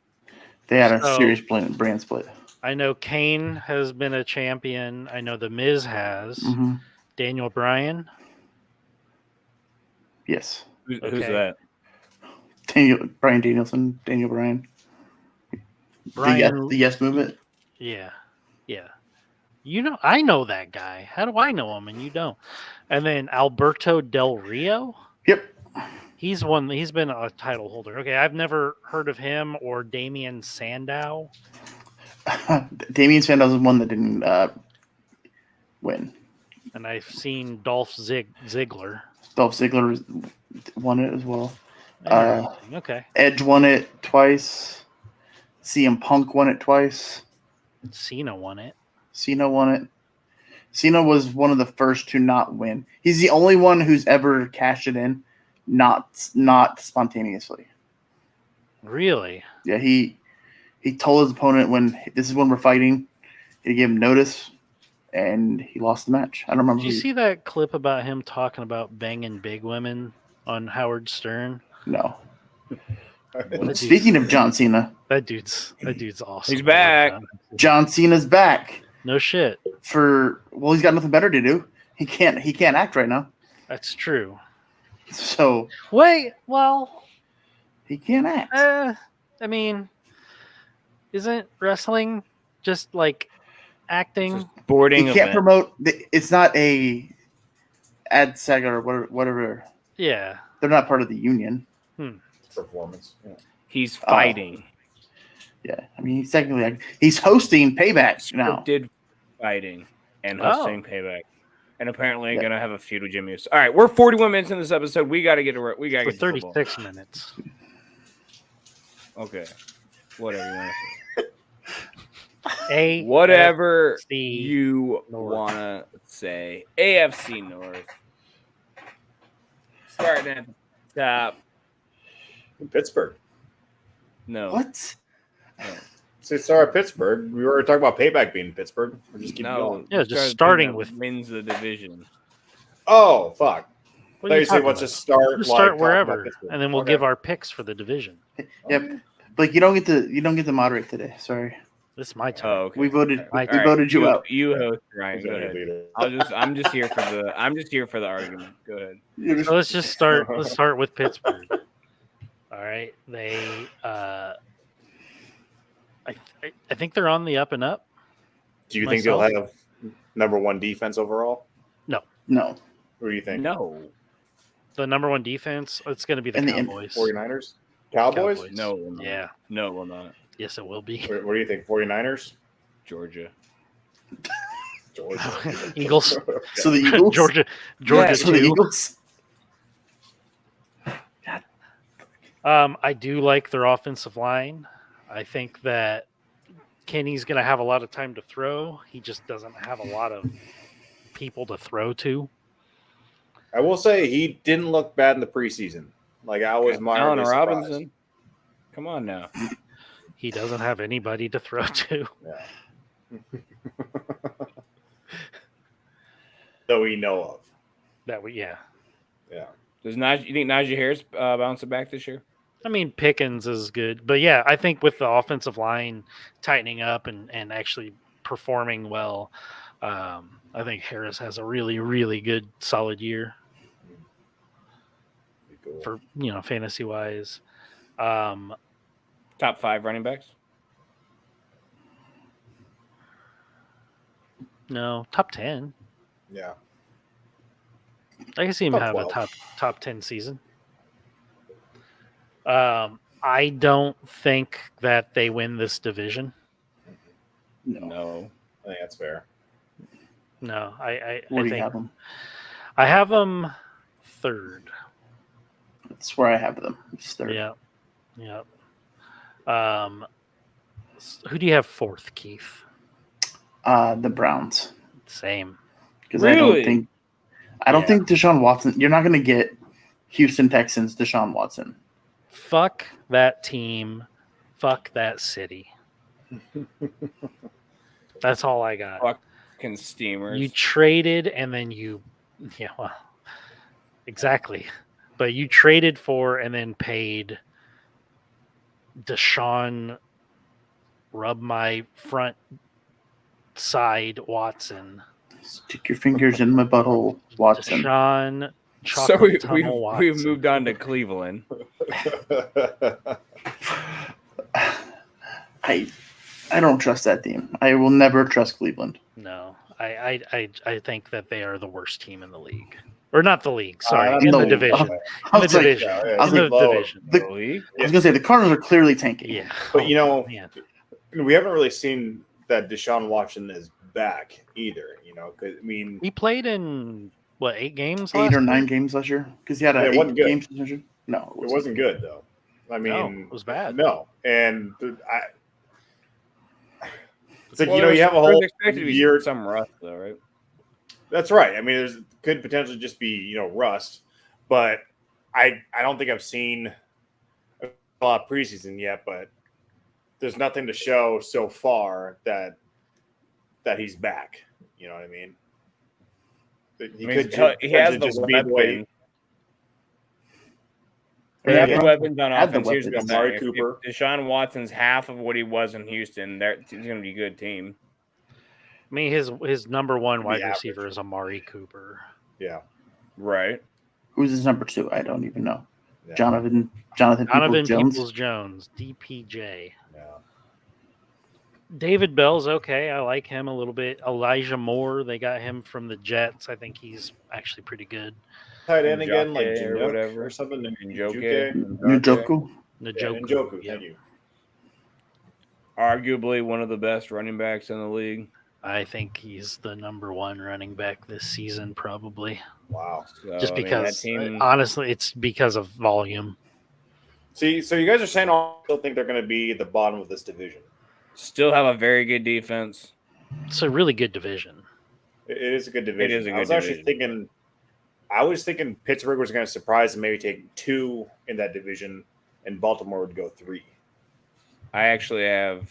They had a serious brain split.
I know Kane has been a champion. I know The Miz has. Daniel Bryan.
Yes.
Who's that?
Bryan Danielson. Daniel Bryan.
Bryan.
The Yes Movement.
Yeah. Yeah. I know that guy. How do I know him and you don't? And then Alberto Del Rio.
Yep.
He's been a title holder. Okay, I've never heard of him or Damian Sandow.
Damian Sandow was one that didn't win.
And I've seen Dolph Ziggler.
Dolph Ziggler won it as well.
Okay.
Edge won it twice. CM Punk won it twice.
Cena won it.
Cena was one of the first to not win. He's the only one who's ever cashed it in, not spontaneously.
Really?
Yeah, he told his opponent when this is when we're fighting. He gave him notice, and he lost the match. I don't remember.
Did you see that clip about him talking about banging big women on Howard Stern?
No.
That
Speaking
dude's-
of John Cena,
that dude's awesome.
He's back.
John Cena's back
No shit.
he's got nothing better to do. He can't act right now.
That's true.
So
Wait, well,
he can't act.
I mean, isn't wrestling just like acting?
Boarding
He can't
event.
promote. It's not a ad seg or whatever.
Yeah.
They're not part of the union.
Performance. Yeah.
He's fighting.
Yeah, I mean, he's hosting Payback now.
Scripted fighting and
Oh.
hosting Payback. And apparently going to have a feud with Jimmy Uso. All right, we're 41 minutes in this episode. We got to get to work. We got to
For
get to football.
36 minutes.
Okay. Whatever you want to say.
A
Whatever
AFC
you
North.
want to say. AFC North. Starting at the top.
Pittsburgh.
No.
What?
Say sorry, Pittsburgh. We were talking about Payback being in Pittsburgh. We're just keep
No.
going.
Yeah, just
Starting
starting
that
with-
wins the division.
Oh, fuck.
What
I
are
thought
you
you said
talking
let's
about?
just start.
Just
like,
start
talking
wherever,
about Pittsburgh.
and then we'll
Okay.
give our picks for the division.
Yep. Like you don't get to moderate today. Sorry,
This is my turn.
Oh, okay.
we voted.
All
We voted you out.
You host, Ryan.
Who's
Go
gonna
ahead.
lead it?
I'm just here for the argument. Go ahead.
So let's just start. Let's start with Pittsburgh. All right, they. I think they're on the up and up.
Do you think they'll have number one defense overall?
No.
What do you think?
No.
The number one defense. It's going to be the
And the
Cowboys.
49ers? Cowboys?
Cowboys.
No, it will not.
Yeah.
No, it will not.
Yes, it will be.
What do you think? 49ers?
Georgia.
Georgia.
Eagles.
So the Eagles.
Georgia
So the
too.
Eagles.
I do like their offensive line. I think that Kenny's going to have a lot of time to throw. He just doesn't have a lot of people to throw to.
I will say he didn't look bad in the preseason. Like I was
Allen
mildly surprised.
Robinson. Come on now.
He doesn't have anybody to throw to.
Yeah. That we know of.
Yeah.
Yeah.
You think Najee Harris bouncing back this year?
I mean, Pickens is good. But yeah, I think with the offensive line tightening up and actually performing well, I think Harris has a really, really good, solid year
Be cool.
for, fantasy wise.
Top 5 running backs?
No, top 10.
Yeah.
I can see him
Top
have
12.
a top 10 season. I don't think that they win this division.
No.
I think that's fair.
No, I
Where do you
think
have them?
I have them third.
That's where I have them. It's third.
Yeah. Who do you have fourth, Keith?
The Browns.
Same.
Because
Really?
I don't think Deshaun Watson. You're not going to get Houston Texans Deshaun Watson.
Fuck that team. Fuck that city. That's all I got.
Fucking steamers.
You traded and then exactly. But you traded for and then paid Deshaun rub my front side Watson.
Stick your fingers in my butthole, Watson.
Deshaun
so
Chocolate Tunnel Watson.
we've moved on to Cleveland.
I don't trust that team. I will never trust Cleveland.
No, I think that they are the worst team in the league, or not the league. Sorry, in
no.
the division.
I
In the
was like,
division.
yeah,
I was
In
like,
the division.
Really?
I was gonna say the Cardinals are clearly tanking.
Yeah,
But you know,
man.
we haven't really seen that Deshaun Watson is back either. Because I mean,
He played in what 8 games?
8
last
or 9
year?
games last year because he had
It
a
wasn't
8
good.
game suspension. No,
it wasn't good though. I mean,
No, it was bad.
No, and it's like
Well,
you have a
there's
whole
expected to be
year.
some rust, though, right?
That's right. I mean, there's could potentially just be rust, but I don't think I've seen a lot of preseason yet. But there's nothing to show so far that that he's back. You know what I mean?
He has the weapon. They have the weapons on offense. Here's the
Amari Cooper.
If Deshaun Watson's half of what he was in Houston, he's going to be a good team.
I mean, his number one wide receiver is Amari Cooper.
Yeah.
Right.
Who's his number 2? I don't even know.
Yeah.
Jonathan Peoples-Jones,
DPJ.
Yeah.
David Bell's okay. I like him a little bit. Elijah Moore, they got him from the Jets. I think he's actually pretty good.
Tight end again, like
or whatever,
or something.
Njoku.
Njoku.
Yep.
Thank you.
Arguably one of the best running backs in the league.
I think he's the number 1 running back this season, probably.
Wow.
So,
Just because,
that team,
honestly, it's because of volume.
See, so you guys are saying I still think they're going to be at the bottom of this division.
still have a very good defense.
It's a really good division.
It is a good division.
It is a good
division. I was thinking Pittsburgh was going to surprise and maybe take 2 in that division, and Baltimore would go 3.
I actually have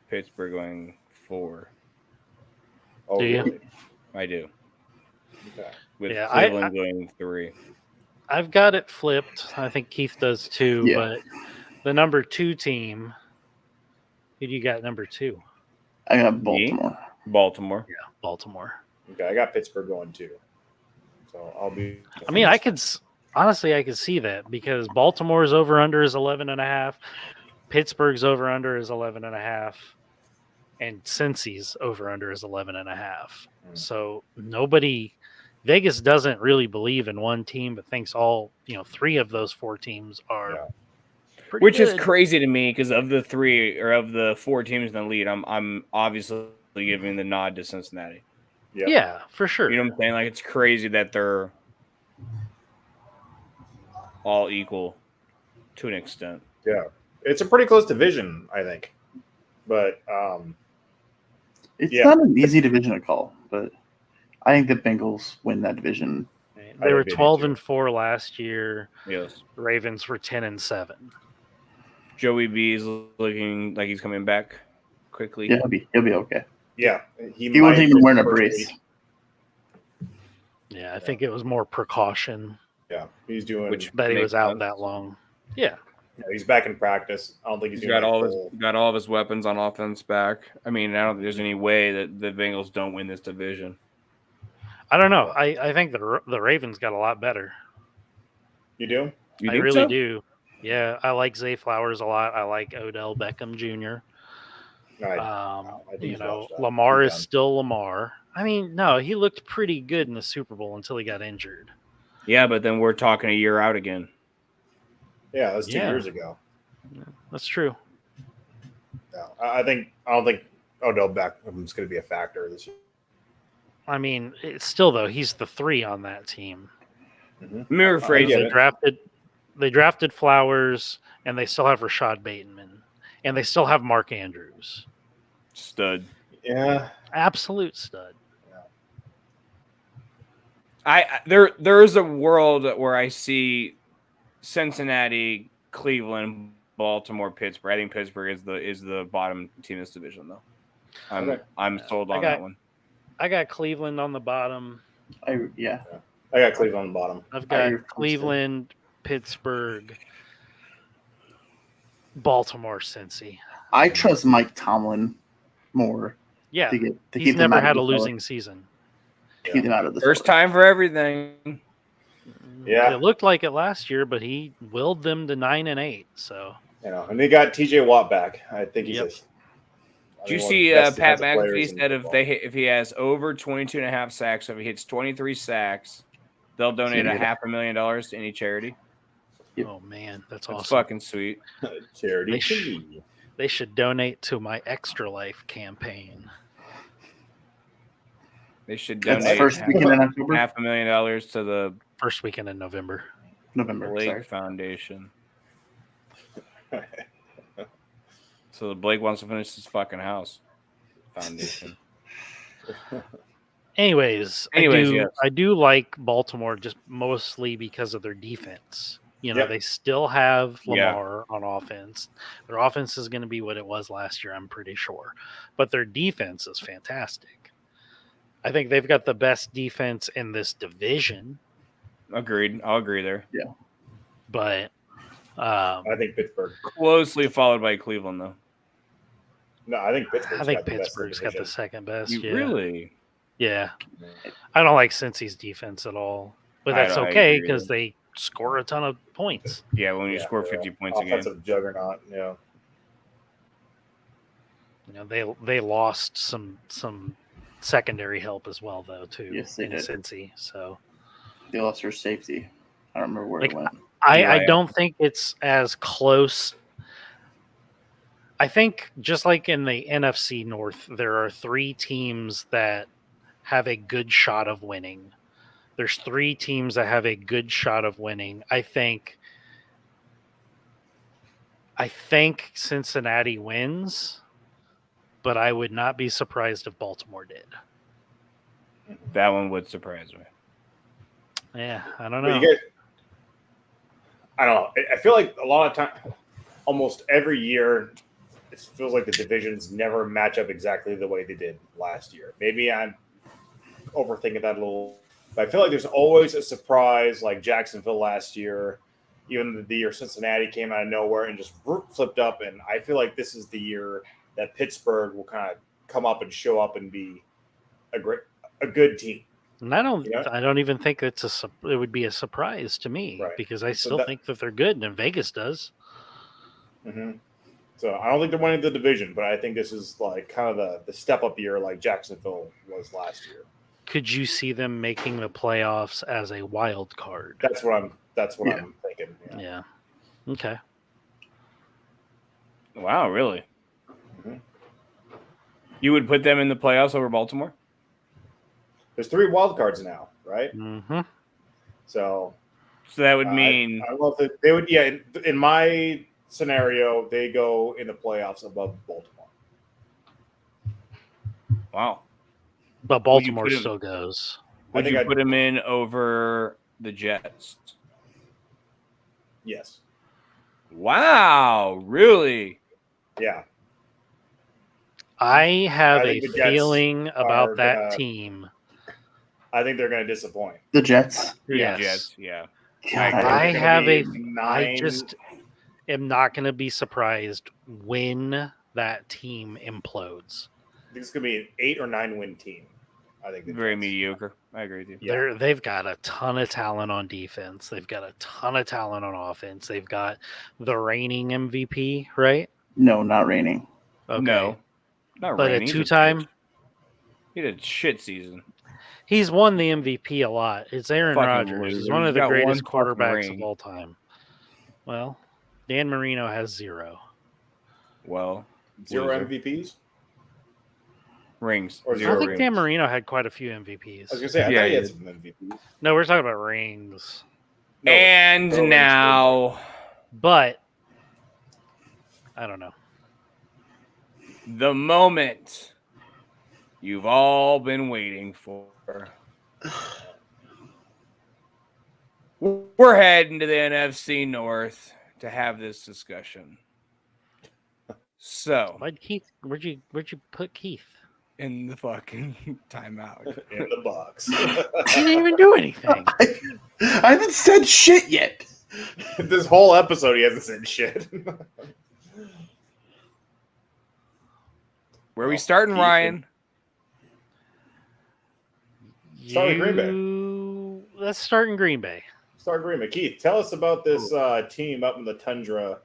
Pittsburgh going 4.
Oh,
Do you?
really?
I do.
Okay.
With
Yeah,
Cleveland going 3.
I've got it flipped. I think Keith does too.
Yeah.
But the number 2 team, who do you got number 2?
I got Baltimore.
Baltimore.
Yeah, Baltimore.
Okay, I got Pittsburgh going 2. So I'll be.
I mean, I could see that because Baltimore's over under is 11.5, Pittsburgh's over under is 11.5, and Cincy's over under is 11.5. So Vegas doesn't really believe in one team, but thinks all 3 of those 4 teams are. pretty
Which
good.
is crazy to me because of the 4 teams in the lead, I'm obviously giving the nod to Cincinnati.
Yeah, for sure.
You know what I'm saying? Like, it's crazy that they're all equal to an extent.
Yeah, it's a pretty close division, I think. But
It's not an easy division to call, but I think the Bengals win that division.
They were 12-4 last year.
Yes.
The Ravens were 10-7.
Joey B is looking like he's coming back quickly.
Yeah, he'll be okay.
yeah,
He wasn't even wearing a brace.
Yeah, I think it was more precaution
Yeah, he's doing.
that he
makes
was out
sense.
that long. Yeah.
He's back in practice. I don't think he's
He's
doing
got all of his weapons on offense back. I mean, I don't think there's any way that the Bengals don't win this division.
I don't know. I think the Ravens got a lot better.
You do?
You
I
think
really
so?
do. Yeah, I like Zay Flowers a lot. I like Odell Beckham Jr.
I do watch that.
Lamar
He's
is
done.
still Lamar. I mean, no, he looked pretty good in the Super Bowl until he got injured.
Yeah, but then we're talking a year out again.
Yeah, that was 2
Yeah.
years ago.
That's true.
Yeah, I don't think Odell Beckham's going to be a factor this year.
I mean, it's still though he's the 3 on that team.
Let me rephrase it.
They drafted Flowers, and they still have Rashad Bateman, and they still have Mark Andrews.
Stud.
Yeah,
Absolute stud.
There is a world where I see Cincinnati, Cleveland, Baltimore, Pittsburgh. I think Pittsburgh is the bottom team in this division, though. I'm sold on that one.
I got Cleveland on the bottom.
I got Cleveland on the bottom.
I've got Cleveland, Pittsburgh, Baltimore, Cincy.
I trust Mike Tomlin more.
Yeah,
to
he's
keep them
never
out
had
of
a
the
losing season.
Keep them out of the
First time for everything.
Yeah.
It looked like it last year, but he willed them to 9-8. So
And they got T.J. Watt back. I think he's.
Yep.
Did you see Pat McAfee said if he has over 22.5 sacks, so if he hits 23 sacks, they'll donate $500,000 to any charity.
Yep.
Oh man, that's
That's
awesome.
fucking sweet.
Charity.
They should donate to my Extra Life campaign.
They should
That's
donate
first weekend in October?
$500,000 to the
First weekend in November.
Blake
Sorry.
Foundation. So the Blake wants to finish his fucking house. Foundation.
Anyways,
yes.
I do like Baltimore just mostly because of their defense. They still have Lamar on offense. Their offense is going to be what it was last year, I'm pretty sure. But their defense is fantastic. I think they've got the best defense in this division.
Agreed. I'll agree there.
Yeah.
But
I think Pittsburgh.
Closely followed by Cleveland, though.
No, I think Pittsburgh's
Pittsburgh's got the second best.
Really?
Yeah. I don't like Cincy's defense at all. But that's okay because they score a ton of points.
Yeah, when you score 50 points a game.
Offensive juggernaut, yeah.
They lost some secondary help as well, though, too.
Yes, they did.
Cincy, so
they lost their safety. I don't remember where it went.
I don't think it's as close. I think just like in the NFC North, there are 3 teams that have a good shot of winning. There's 3 teams that have a good shot of winning. I think Cincinnati wins, but I would not be surprised if Baltimore did.
That one would surprise me.
Yeah, I don't know.
I don't know. I feel like a lot of time, almost every year, it feels like the divisions never match up exactly the way they did last year. Maybe I'm overthinking that a little. But I feel like there's always a surprise, like Jacksonville last year. Even the year Cincinnati came out of nowhere and just flipped up. And I feel like this is the year that Pittsburgh will kind of come up and show up and be a good team.
And I don't even think it would be a surprise to me because I still think that they're good, and Vegas does.
Mm-hmm. So I don't think they're winning the division, but I think this is like kind of the step up year, like Jacksonville was last year.
Could you see them making the playoffs as a wild card?
That's what I'm thinking.
Yeah. Okay.
Wow, really?
Mm-hmm.
You would put them in the playoffs over Baltimore?
There's 3 wild cards now, right?
Mm-hmm.
So
that would mean
I don't know if they would. Yeah, in my scenario, they go in the playoffs above Baltimore.
Wow.
But Baltimore still goes.
Would you put him in over the Jets?
Yes.
Wow, really?
Yeah.
I have a feeling about that team.
I think they're going to disappoint.
The Jets?
Yes. Jets, yeah.
I just am not going to be surprised when that team implodes.
I think it's going to be an 8 or 9 win team. I think
very mediocre. I agree with you.
Yeah. They've got a ton of talent on defense. They've got a ton of talent on offense. They've got the reigning MVP, right?
No, not reigning.
Okay.
No, not
but
reigning.
A 2-time.
He had a shit season.
He's won the MVP a lot. It's Aaron Rodgers. He's one of the greatest quarterbacks of all time. Well, Dan Marino has 0.
Well,
0 MVPs?
Rings.
Or 0
I think
rings.
Dan Marino had quite a few MVPs.
I was going to say, I thought he had some MVPs.
No, we're talking about rings.
No, and now.
But, I don't know.
The moment you've all been waiting for. We're heading to the NFC North to have this discussion. So,
where'd you put Keith?
In the fucking timeout.
In the box.
He didn't even do anything.
I haven't said shit yet.
This whole episode, he hasn't said shit.
Where are we starting, Ryan?
Start with Green Bay.
Let's start in Green Bay.
Start Green Bay. Keith, tell us about this team up in the tundra.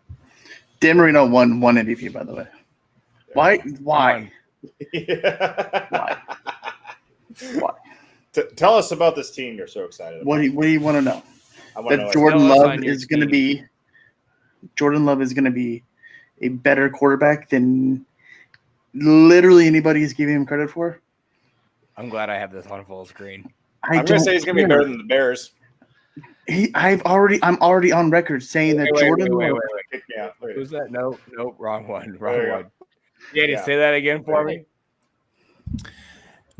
Dan Marino won one MVP, by the way. Why? Why?
Yeah.
Why?
Tell us about this team you're so excited about.
What do you want to know?
That
Jordan Love is going to be a better quarterback than literally anybody is giving him credit for.
I'm glad I have this on full screen.
I'm going to say he's going to be better than the Bears.
I'm already on record saying that Jordan Love.
Kick me out.
Who's that? No, wrong one. Yeah, say that again for me.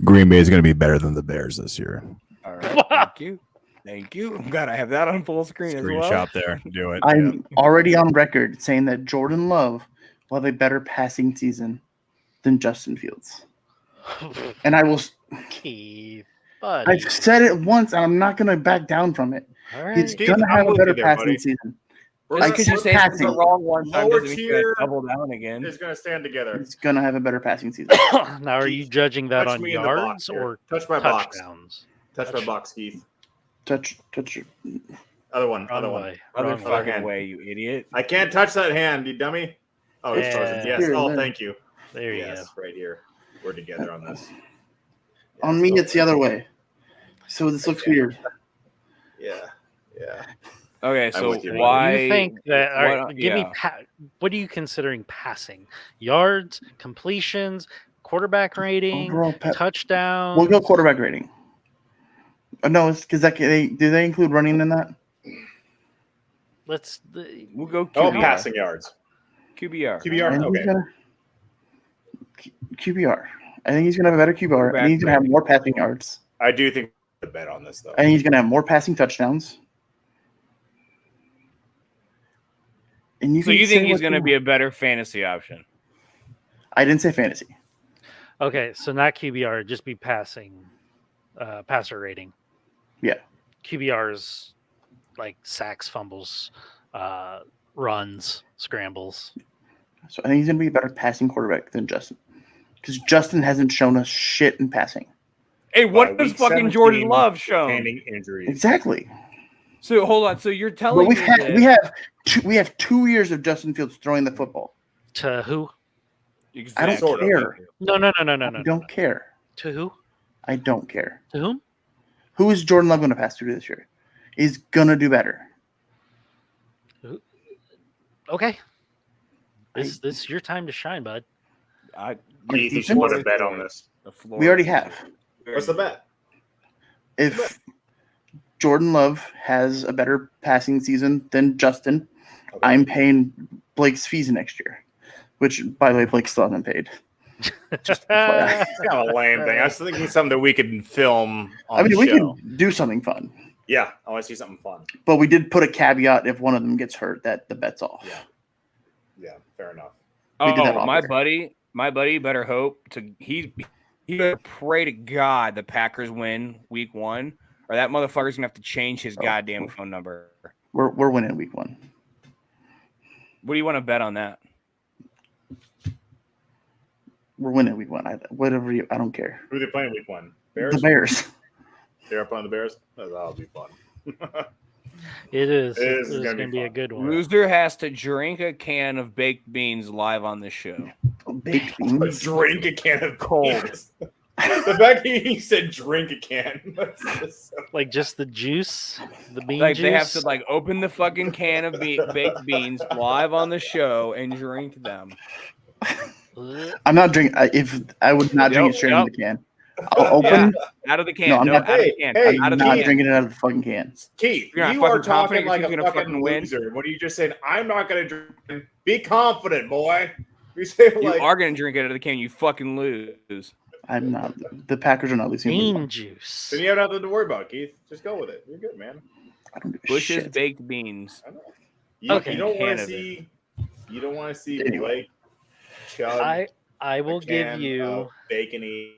Green Bay is going to be better than the Bears this year.
All right, thank you. Thank you. I'm glad I have that on full screen as well.
Screenshot there. Do it.
I'm already on record saying that Jordan Love will have a better passing season than Justin Fields. And I will.
Keith, buddy.
I've said it once, and I'm not going to back down from it.
All
He's
right.
going to have a
I'm
better
with you there,
passing
buddy.
season.
Just because you say something the wrong one time
Lower
doesn't mean you gotta
tier
double down again.
is going to stand together.
He's going to have a better passing season.
Now, are you judging that
Touch
on
me in the box
yards
here.
or
touch my box?
touchdowns?
Touch my box, Keith.
Touch your.
Other one.
Wrong
Other one.
way.
Other
Wrong way.
fucking way, you idiot.
I can't touch that hand, you dummy. Oh, it's frozen.
Yeah.
Yes.
Here,
Oh,
there.
thank you.
There you
Yes, right here. We're together on this.
On me, it's the other way. So this looks weird.
Yeah. Yeah.
Okay,
I'm
so
with you.
why?
You think that? All right,
what-
give me.
yeah.
What are you considering passing? Yards, completions, quarterback rating,
Overall,
touchdowns.
we'll go quarterback rating. No, it's because do they include running in that?
Let's.
We'll go QBR.
Oh, passing yards.
QBR.
I
QBR.
think
Okay.
he's gonna- QBR. I think he's going to have a better QBR. I think he's going to have more passing yards.
I do think the bet on this though.
I think he's going to have more passing touchdowns. And
So
can
you
say
think he's
what
going to
you
be a better fantasy option?
I didn't say fantasy.
Okay, so not QBR, just be passing, passer rating.
Yeah.
QBR is like sacks, fumbles, runs, scrambles.
So I think he's going to be a better passing quarterback than Justin. Because Justin hasn't shown us shit in passing.
Hey, what
By
does
week
fucking Jordan
17,
Love show?
Handing injuries.
Exactly.
So hold on. So you're
But
telling me that
we have 2 years of Justin Fields throwing the football.
To who?
I don't
Sort of.
care.
No.
I don't care.
To who?
I don't care.
To whom?
Who is Jordan Love going to pass to this year? He's going to do better.
Okay. This is your time to shine, bud.
Keith, you should put a bet on this.
We already have.
What's the bet?
If Jordan Love has a better passing season than Justin,
Okay.
I'm paying Blake's fees next year. Which, by the way, Blake still hasn't paid. Just FYI.
It's kind of a lame thing. I was thinking something that we could film on
I mean,
the
we
show.
can do something fun.
Yeah, I want to see something fun.
But we did put a caveat if one of them gets hurt that the bet's off.
Yeah. Yeah, fair enough.
We did that
Oh,
off
my
air.
buddy better hope to he better pray to God the Packers win week 1, or that motherfucker's gonna have to change his goddamn phone number.
We're winning week 1.
What do you want to bet on that?
We're winning week 1. I don't care.
Who are they playing week 1? Bears?
The Bears.
They're playing the Bears? Oh, that'll be fun.
It is.
It is
It's
gonna
going to
be
be a
fun.
good one.
Loser has to drink a can of baked beans live on the show.
Baked
Let's
beans.
drink a can of
Cold.
beans. The fact he said drink a can. That's just so-
Like just the juice, the bean
Like
juice.
they have to like open the fucking can of baked beans live on the show and drink them.
I'm not drinking. If I would not drink it straight out of the can. I'll open.
Out of the can.
No, I'm
No,
not-
out of the can.
Hey,
out
I'm
of the
not
can.
drinking it out of the fucking can.
Keith,
You're not
you are
fucking confident
talking like
your
a
team's gonna
fucking
fucking win?
loser. What are you just saying? I'm not going to drink. Be confident, boy. You say
You
like,
are gonna drink it out of the can. You fucking lose.
I'm not. The Packers are not losing.
bean juice.
then you have nothing to worry about, Keith. Just go with it. You're good, man.
I don't give a
Bushes
shit.
baked beans.
I know. You,
Okay.
you don't want
Can
to
of it.
see. You don't want to see
Anyway.
Blake chug
I will
a
give
can
you.
of bacony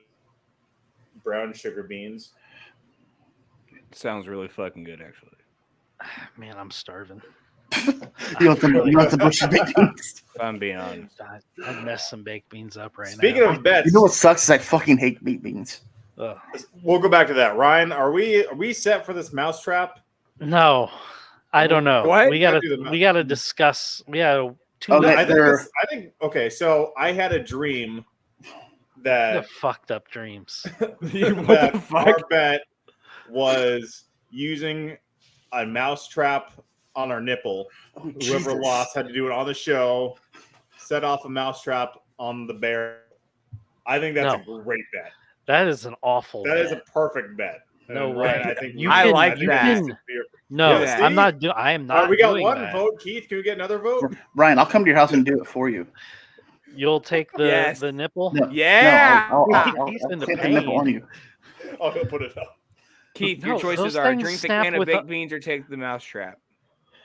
brown sugar beans.
Sounds really fucking good, actually.
Man, I'm starving.
You want the Bushes baked beans?
If I'm being honest.
I messed some baked beans up right
Speaking
now.
of bets,
You know what sucks is I fucking hate baked beans.
Ugh.
we'll go back to that. Ryan, are we set for this mousetrap?
No, I don't know.
What?
We gotta
Do the
we gotta discuss. We gotta two
Okay.
I
minutes
think okay. So I had a dream that
of fucked up dreams.
What
that
the fuck?
our bet was using a mousetrap on our nipple.
Oh,
Whoever
Jesus.
lost had to do it on the show. Set off a mousetrap on the bear. I think that's a great bet.
That is an awful.
That is a
bet.
perfect bet.
No
And
way.
Ryan, I think
You
I
can-
like
you
that.
can- No,
Yeah,
I'm
see?
not doing. I am not.
we got
doing
one
that.
vote. Keith, can we get another vote?
Ryan, I'll come to your house and do it for you.
You'll take the
Yes.
the nipple.
No,
Yeah.
no, I'll
He's
take
in the
the nipple
pain.
on you.
Oh, he'll put it up.
Keith,
No,
your
those
choices are
things
drink the
snap
can of
with
baked beans or take the mousetrap.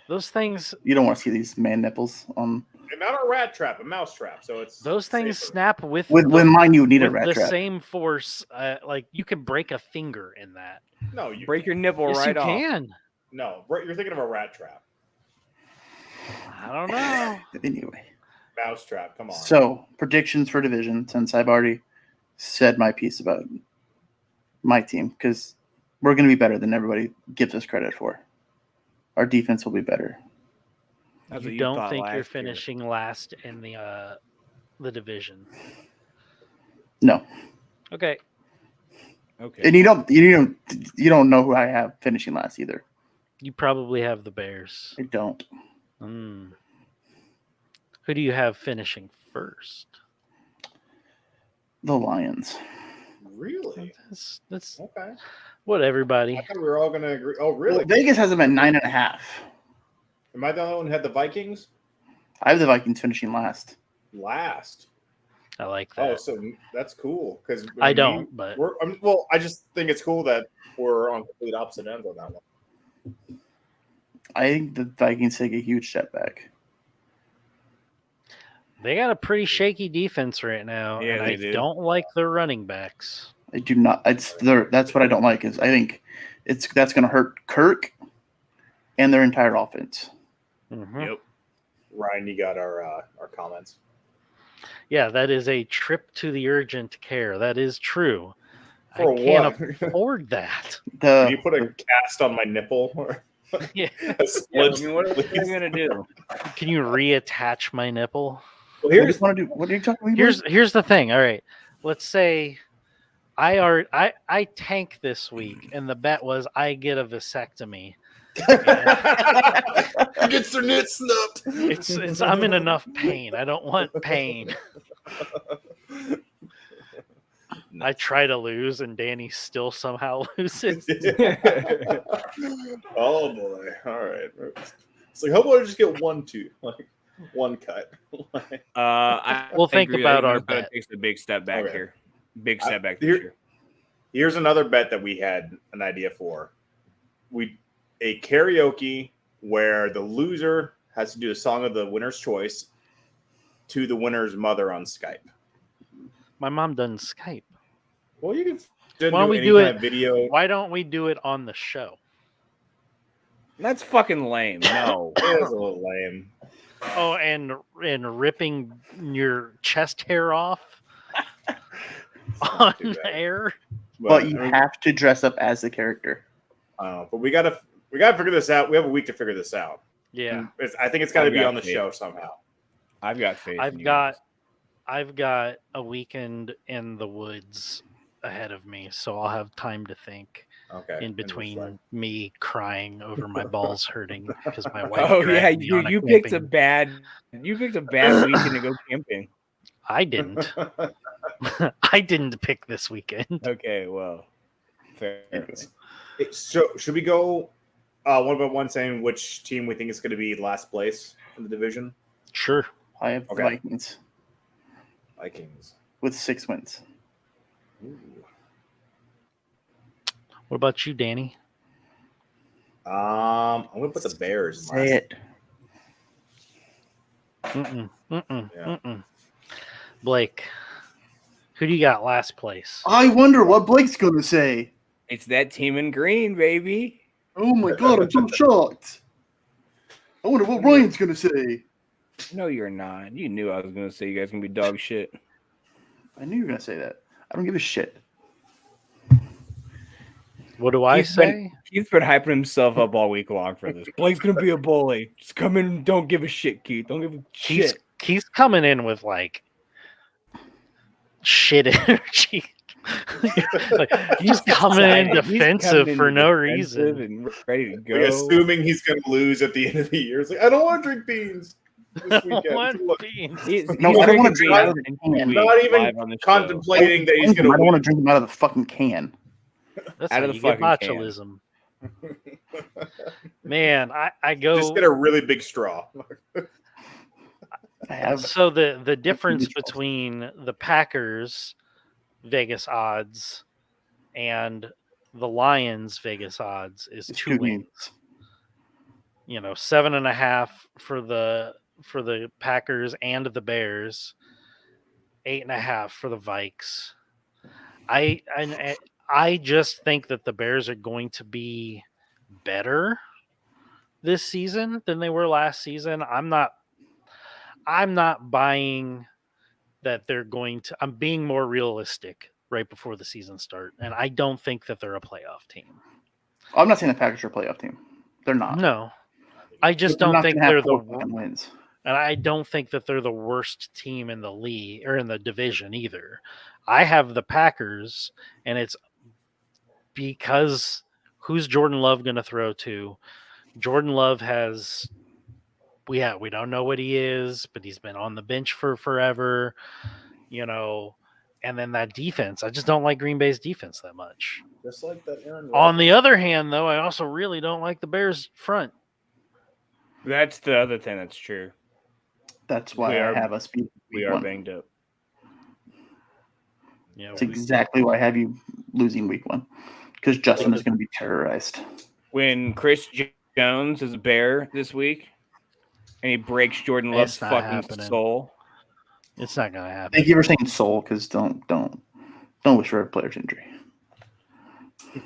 Those things,
You don't want to see these man nipples on.
And not a rat trap, a mouse trap. So it's
those things
safer.
snap with
With mine, you need a
with
rat
the
trap.
same force. Like you can break a finger in that.
No, you
Break your nipple
Yes,
right
you
off.
can.
No, you're thinking of a rat trap.
I don't know.
Anyway,
Mouse trap. Come on.
so predictions for division. Since I've already said my piece about my team, because we're going to be better than everybody gives us credit for. Our defense will be better.
That's what
You
you
don't
thought
think you're
last year.
finishing last in the division?
No,
Okay.
Okay.
and you don't know who I have finishing last either.
You probably have the Bears.
I don't.
Who do you have finishing first?
The Lions.
Really?
That's
Okay.
what everybody.
I thought we were all going to agree. Oh, really?
Well, Vegas has them at 9.5.
Am I the only one who had the Vikings
I have the Vikings finishing last.
last?
I like
Oh,
that.
so that's cool. Because
I don't, but
I just think it's cool that we're on complete opposite ends on that one.
I think the Vikings take a huge step back.
they got a pretty shaky defense right now,
Yeah,
and
they
I
do.
don't like their running backs.
I do not. That's what I don't like. Is I think that's going to hurt Kirk and their entire offense.
Mhm.
Yep.
Ryan, you got our comments.
Yeah, that is a trip to the urgent care. That is true.
For
I can't
what?
afford that.
Can you put a cast on my nipple? Or
Yeah.
a
Yeah,
split,
I mean, what are you
please?
gonna do?
Can you reattach my nipple?
Well,
What do you
here's
want to do? What are you talking about?
Here's the thing. All right, let's say I tank this week, and the bet was I get a vasectomy.
He gets their nit snubbed.
It's I'm in enough pain. I don't want pain. I try to lose, and Danny still somehow loses.
Oh boy! All right. It's like, how about I just get one tooth, like one cut?
We'll think
agree.
about
I
our
think Minnesota
bet.
takes a big step back
Okay.
here. Big step back
here-
this year.
Here's another bet that we had an idea for. A karaoke where the loser has to do a song of the winner's choice to the winner's mother on Skype.
My mom doesn't Skype.
Well, you can
Why don't we
any
do
kind
it?
of video.
Why don't we do it on the show?
That's fucking lame. No.
It is a little lame.
Oh, and ripping your chest hair off on
too bad.
air.
But you have to dress up as the character.
But we gotta figure this out. We have a week to figure this out.
Yeah,
I think it's got to
I've
be
got
on the
faith.
show somehow.
I've got faith. in
I've
you
got
guys.
a weekend in the woods ahead of me, so I'll have time to think
Okay.
in
and
between
reflect.
me crying over my balls hurting because my wife.
Oh yeah,
dragged me on a
you picked a
camping-
bad weekend to go camping.
I didn't. I didn't pick this weekend.
Okay, well, fair.
So should we go one by one, saying which team we think is going to be last place in the division?
Sure.
I have the
Okay.
Vikings
Vikings.
with 6 wins.
Ooh.
What about you, Danny?
I'm going to put the Bears. in
Say
last.
it.
Mm-mm. Blake, who do you got last place?
I wonder what Blake's going to say.
It's that team in green, baby.
Oh my god, I'm so shocked. I wonder what Ryan's going to say.
No, you're not. You knew I was gonna say you guys gonna be dog shit.
I knew you were going to say that. I don't give a shit.
What do I
He's
say?
He's been hyping himself up all week long for this. Blake's gonna be a bully. Just come in and don't give a shit, Keith. Don't give a shit.
He's coming in with like shit energy. Like, he's coming in defensive for no reason.
and ready to go.
Like, assuming he's going to lose at the end of the year. It's like, I don't want to drink beans this weekend.
What
Look,
beans?
No, I don't wanna drink out of the
beans
can.
and
not
tweets
even
live on the show.
contemplating that he's going
I
to
don't want to
win.
drink them out of the fucking can.
That's
Out
how
of the
you get
fucking can.
botulism. Man, I go.
Just get a really big straw.
I have
So the difference
mutual.
between the Packers Vegas odds and the Lions Vegas odds is
It's
2
2
wins.
games.
7.5 for the Packers and the Bears. 8.5 for the Vikes. I just think that the Bears are going to be better this season than they were last season. I'm not buying that they're going to. I'm being more realistic right before the season start, and I don't think that they're a playoff team.
I'm not saying the Packers are a playoff team. They're not.
No, I just
But they're
don't
not
think
gonna have
they're
4
the.
fucking wins.
And I don't think that they're the worst team in the league or in the division either. I have the Packers, and it's because who's Jordan Love going to throw to? Jordan Love has we don't know what he is, but he's been on the bench for forever, and then that defense. I just don't like Green Bay's defense that much.
Just like that Aaron
On
Rodgers.
the other hand, though, I also really don't like the Bears front.
That's the other thing that's true.
That's why I have us beat
We
week
are
1.
banged up.
That's exactly why I have you losing week 1. Because Justin is going to be terrorized.
When Chris Jones is a Bear this week, and he breaks Jordan Love's
It's not
fucking
happening.
soul.
It's not going to happen.
Thank you for saying soul, because don't wish for a player's injury.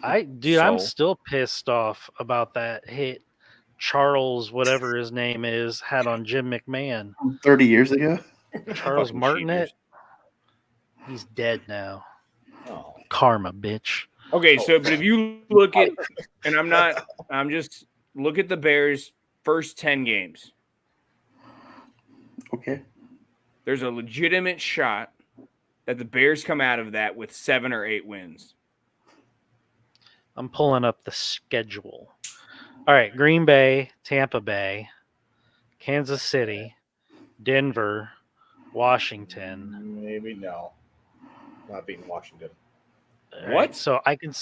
I'm
Soul.
still pissed off about that hit Charles, whatever his name is, had on Jim McMahon.
30 years ago?
Charles
Fucking
Martinet.
cheaters.
He's dead now.
Oh.
Karma, bitch.
Okay, so but if you look at, and I'm just look at the Bears' first 10 games.
Okay.
There's a legitimate shot that the Bears come out of that with 7 or 8 wins.
I'm pulling up the schedule. All right, Green Bay, Tampa Bay, Kansas City, Denver, Washington.
Maybe no. Not beating Washington.
All
What?
right, so I can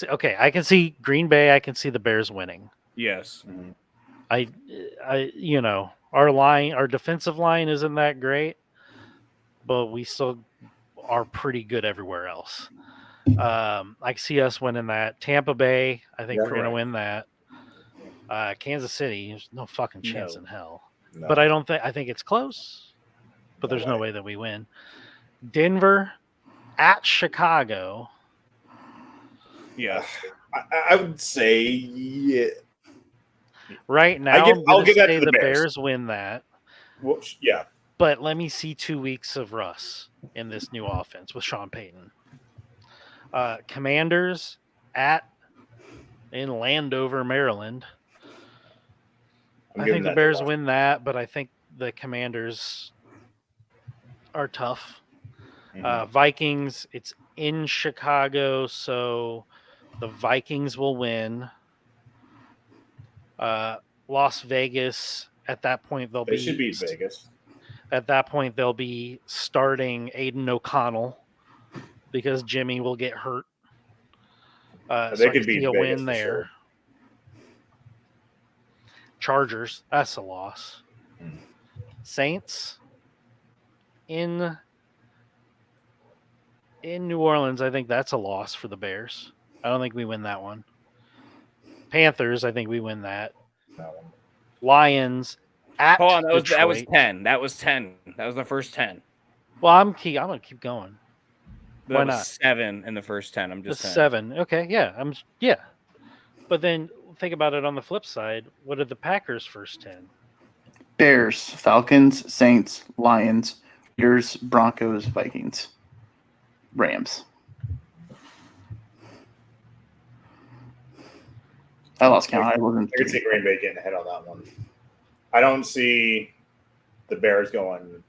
see Green Bay. I can see the Bears winning.
Yes.
Mhm.
Our defensive line isn't that great, but we still are pretty good everywhere else. I can see us winning that. Tampa Bay, I think we're going to win that. Kansas City, there's no fucking chance in hell.
No.
But I think it's close. But there's no way that we win. Denver at Chicago.
Yeah.
I would say yeah.
Right now,
I'll give that to the Bears.
Bears win that.
Well, yeah.
But let me see 2 weeks of Russ in this new offense with Sean Payton. Commanders in Landover, Maryland. I think the Bears win that, but I think the Commanders are tough.
Mhm.
Vikings, it's in Chicago, so the Vikings will win. Las Vegas, at that point,
They should beat Vegas.
At that point, they'll be starting Aiden O'Connell because Jimmy will get hurt.
They could beat
a
Vegas
win
for
there.
sure.
Chargers, that's a loss. Saints in New Orleans, I think that's a loss for the Bears. I don't think we win that one. Panthers, I think we win that.
That one.
Lions at
Hold on, that
Detroit.
was 10. That was 10. That was the first 10.
Well, I'm gonna keep going.
That
Why
was
not?
7 in the first 10. I'm just
The
saying.
7. Okay, yeah. But then think about it on the flip side. What are the Packers' first 10?
Bears, Falcons, Saints, Lions, Raiders, Broncos, Vikings, Rams. I lost count. I wasn't.
I could see Green Bay getting ahead on that one. I don't see the Bears going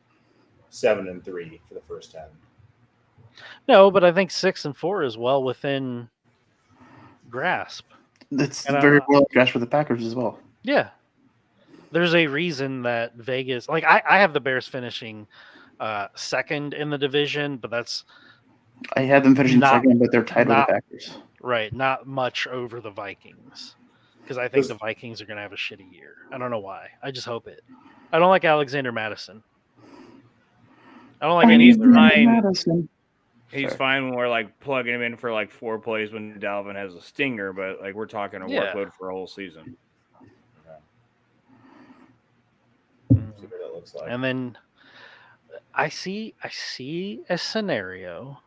7-3 for the first 10.
No, but I think 6 and 4 is well within grasp.
It's
And,
very well dressed for the Packers as well.
Yeah. There's a reason that Vegas, like I have the Bears finishing second in the division, but that's
I had them finishing
Not-
second, but they're tied with
not-
the Packers.
right. Not much over the Vikings. Because I think the Vikings are going to have a shitty year. I don't know why. I just hope it. I don't like Alexander Madison. I don't like any of the
fine.
Madison.
He's
Fair.
fine when we're like plugging him in for like 4 plays when Dalvin has a stinger, but like we're talking a workload for a whole season.
See what that looks like.
And then I see a scenario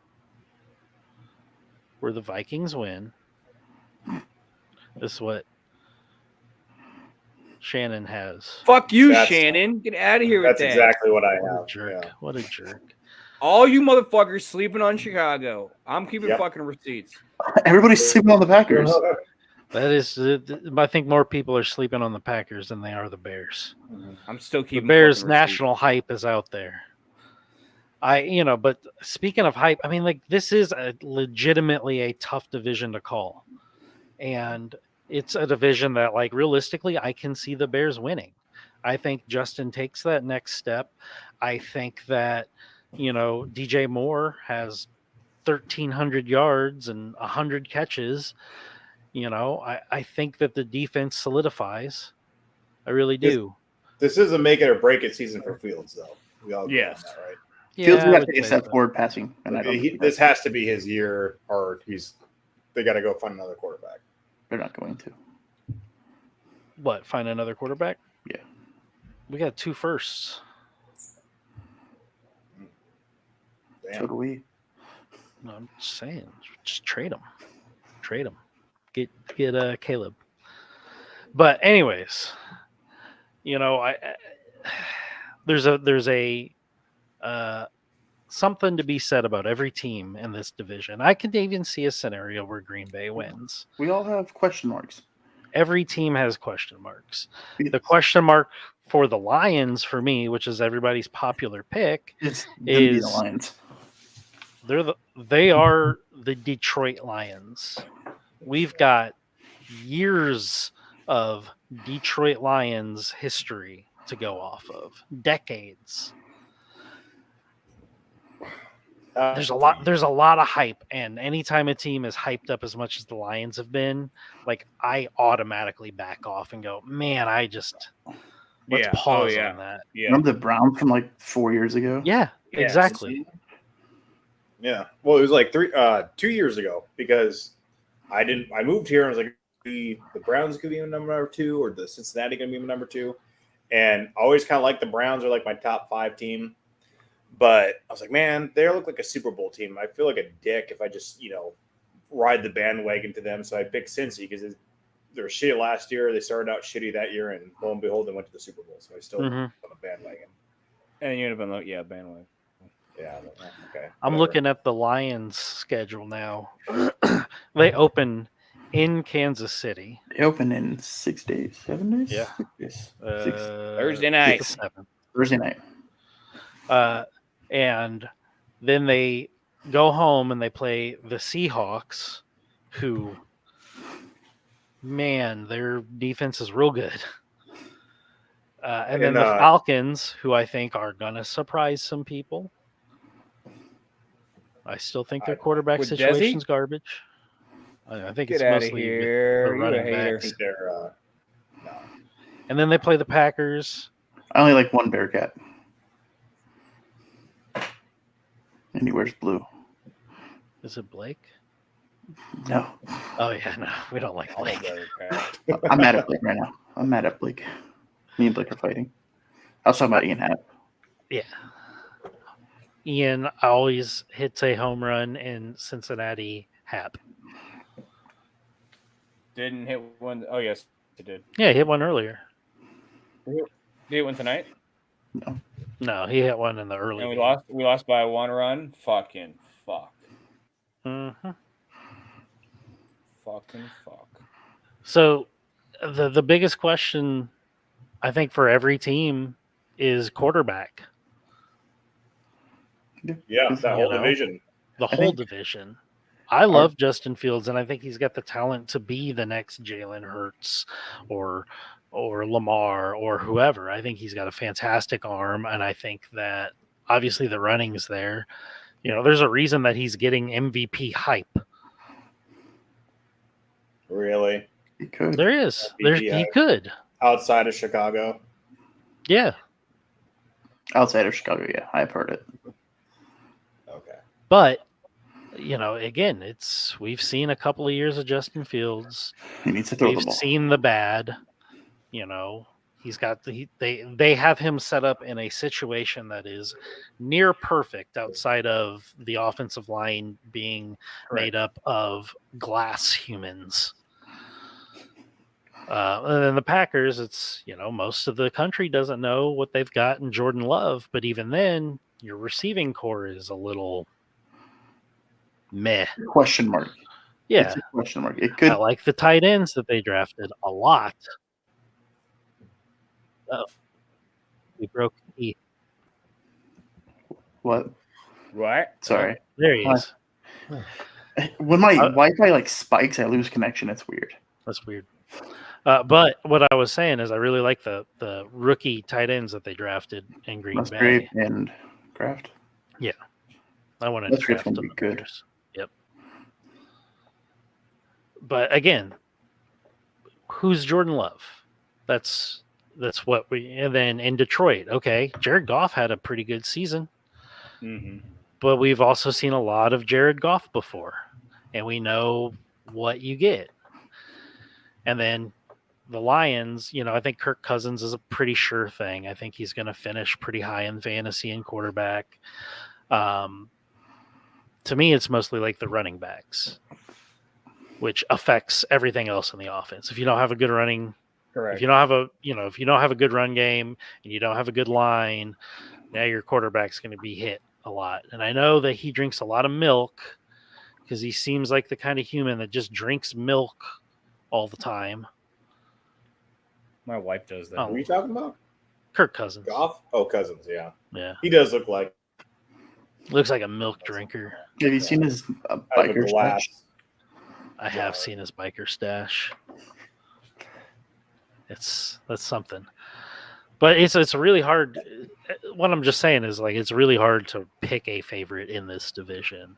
where the Vikings win. This is what Shannon has.
Fuck you,
That's-
Shannon. Get out of here with
That's
that.
exactly what I
What a
have.
jerk.
Yeah.
What a jerk.
All you motherfuckers sleeping on Chicago. I'm keeping
Yep.
fucking receipts.
Everybody's sleeping on the Packers.
That is, I think more people are sleeping on the Packers than they are the Bears.
I'm still
The
keeping
Bears'
fucking receipts.
national hype is out there. But speaking of hype, I mean, like, this is legitimately a tough division to call. And it's a division that, like, realistically, I can see the Bears winning. I think Justin takes that next step. I think that, DJ Moore has 1,300 yards and 100 catches. I think that the defense solidifies. I really do.
This is a make it or break it season for Fields, though. We all agree on
Yes.
that, right?
Fields
I
got
would
to take a
say
step
so.
forward passing, and I don't think
This has to be his year, or they got to go find another quarterback.
they're not going to.
What, find another quarterback?
Yeah.
We got 2 firsts.
Damn.
So do we.
No, I'm just saying, just trade them. Trade them. Get Caleb. But anyways, there's a something to be said about every team in this division. I could even see a scenario where Green Bay wins.
We all have question marks.
Every team has question marks. The question mark for the Lions, for me, which is everybody's popular pick,
It's gonna be the
is
Lions.
they are the Detroit Lions. We've got years of Detroit Lions history to go off of. Decades. There's a lot of hype, and anytime a team is hyped up as much as the Lions have been, like, I automatically back off and go, man, let's pause on that.
Yeah.
Remember the Browns from like 4 years ago?
Yeah,
Yes.
exactly.
Yeah. Well, it was like 2 years ago, because I moved here and I was like, the Browns could be number 2, or the Cincinnati going to be number 2. And I always kind of like the Browns are like my top 5 team. But I was like, man, they look like a Super Bowl team. I feel like a dick if I just, ride the bandwagon to them. So I picked Cincy because they were shitty last year. They started out shitty that year, and lo and behold, they went to the Super Bowl. So I still on a bandwagon.
And you'd have been like, bandwagon.
Yeah. Okay.
I'm
whatever.
looking at the Lions' schedule now. They open in Kansas City.
They open in 6 days, 7 days?
Yeah.
6 days.
Thursday night.
7.
Thursday night.
And then they go home and they play the Seahawks, who, man, their defense is real good. And then the Falcons, who I think are going to surprise some people. I still think their quarterback
With
situation's
Desi?
garbage. I think
Get
it's
out of
mostly with
here.
the
You're a
running
hater.
backs.
They're
And then they play the Packers.
I only like one Bearcat. And he wears blue.
Is it Blake?
No.
Oh, yeah, no, we don't like
All
Blake.
better, Pat.
I'm mad at Blake right now. I'm mad at Blake. Me and Blake are fighting. I was talking about Ian Happ.
Yeah. Ian always hits a home run in Cincinnati Hap.
Didn't hit one. Oh, yes, it did.
Yeah, he hit one earlier.
Did he hit one tonight?
No, he hit one in the early.
And we
game.
lost. We lost by 1 run. Fucking fuck.
Mm-hmm.
Fucking fuck.
So the biggest question, I think, for every team is quarterback.
that whole division.
The whole division. I love Justin Fields, and I think he's got the talent to be the next Jalen Hurts or Lamar or whoever. I think he's got a fantastic arm, and I think that obviously the running's there. There's a reason that he's getting MVP hype.
Really?
He could.
There is.
MVP
He could.
Outside of Chicago.
Yeah.
Outside of Chicago, yeah. I've heard it.
Okay.
But again, we've seen a couple of years of Justin Fields.
He needs to throw the
We've
ball.
seen the bad. He's got they have him set up in a situation that is near perfect outside of the offensive line being made up of glass humans. And then the Packers, it's most of the country doesn't know what they've got in Jordan Love, but even then, your receiving core is a little meh.
Question mark.
Yeah,
It's a question mark. It could.
I like the tight ends that they drafted a lot. Oh, we broke E.
What?
What?
Sorry.
There he is.
When my Wi-Fi spikes, I lose connection. It's weird.
That's weird. But what I was saying is I really like the rookie tight ends that they drafted in Green
Musgrave
Bay.
and Kraft.
Yeah. I want to
Musgrave's
draft
gonna be good.
Yep. But again, who's Jordan Love? That's what and then in Detroit, okay, Jared Goff had a pretty good season.
Mm-hmm.
But we've also seen a lot of Jared Goff before, and we know what you get. And then the Lions, I think Kirk Cousins is a pretty sure thing. I think he's going to finish pretty high in fantasy and quarterback. To me, it's mostly like the running backs, which affects everything else in the offense. If you don't have a good running,
Correct.
if you don't have a good run game and you don't have a good line, now your quarterback's going to be hit a lot. And I know that he drinks a lot of milk because he seems like the kind of human that just drinks milk all the time.
My wife does that.
What are you talking about?
Kirk Cousins.
Goff? Oh, Cousins, yeah.
Yeah.
He does look like
Looks like a milk drinker.
Have you seen his
out of
biker
a glass.
stash?
I have seen his biker stash. That's something. But it's really hard. What I'm just saying is it's really hard to pick a favorite in this division.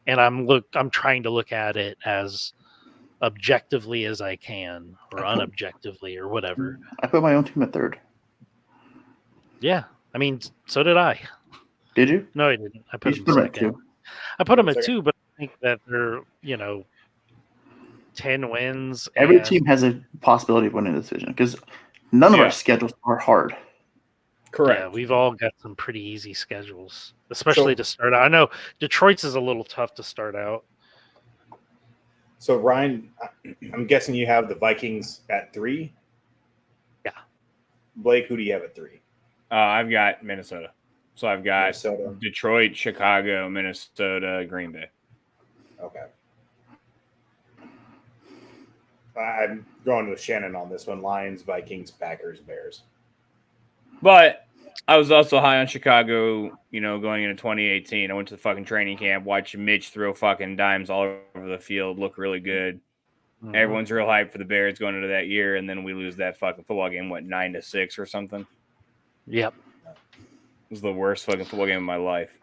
And I'm trying to look at it as objectively as I can, or unobjectively, or whatever.
I put my own team at third.
Yeah, I mean, so did I.
Did you?
No, I didn't. I put
You
him
put him at
second.
two.
I put him at 2, but I think that they're 10 wins.
Every
and-
team has a possibility of winning this division because none of our schedules are hard.
Correct.
Yeah, we've all got some pretty easy schedules, especially to start out. I know Detroit's is a little tough to start out.
So, Ryan, I'm guessing you have the Vikings at 3?
Yeah.
Blake, who do you have at 3?
I've got Minnesota. So I've got
Minnesota.
Detroit, Chicago, Minnesota, Green Bay.
Okay. I'm going with Shannon on this one. Lions, Vikings, Packers, Bears.
But I was also high on Chicago, going into 2018. I went to the fucking training camp, watched Mitch throw fucking dimes all over the field, look really good.
Mhm.
Everyone's real hyped for the Bears going into that year, and then we lose that fucking football game, 9-6 or something?
Yep.
It was the worst fucking football game of my life.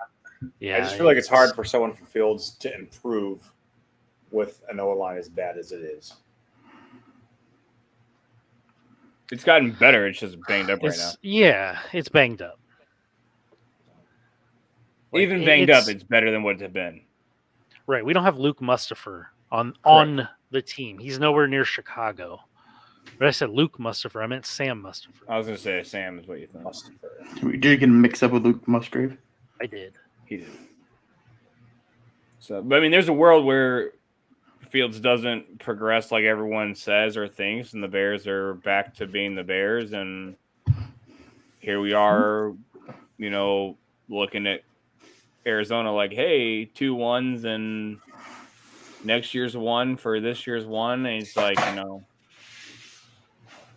Yeah.
I just feel like it's hard for someone from Fields to improve with an O-line as bad as it is.
It's gotten better. It's just banged up right now.
Yeah, it's banged up.
Even banged up, it's better than what it had been.
Right. We don't have Luke Mustafer on the team. He's nowhere near Chicago. But I said Luke Mustafer. I meant Sam Mustafer.
I was going to say Sam is what you think.
Did you get mixed up with Luke Musgrave?
I did.
He did. So, but I mean, there's a world where Fields doesn't progress like everyone says or thinks, and the Bears are back to being the Bears, and here we are, looking at Arizona like, hey, 2 1s and next year's 1 for this year's 1, and it's like,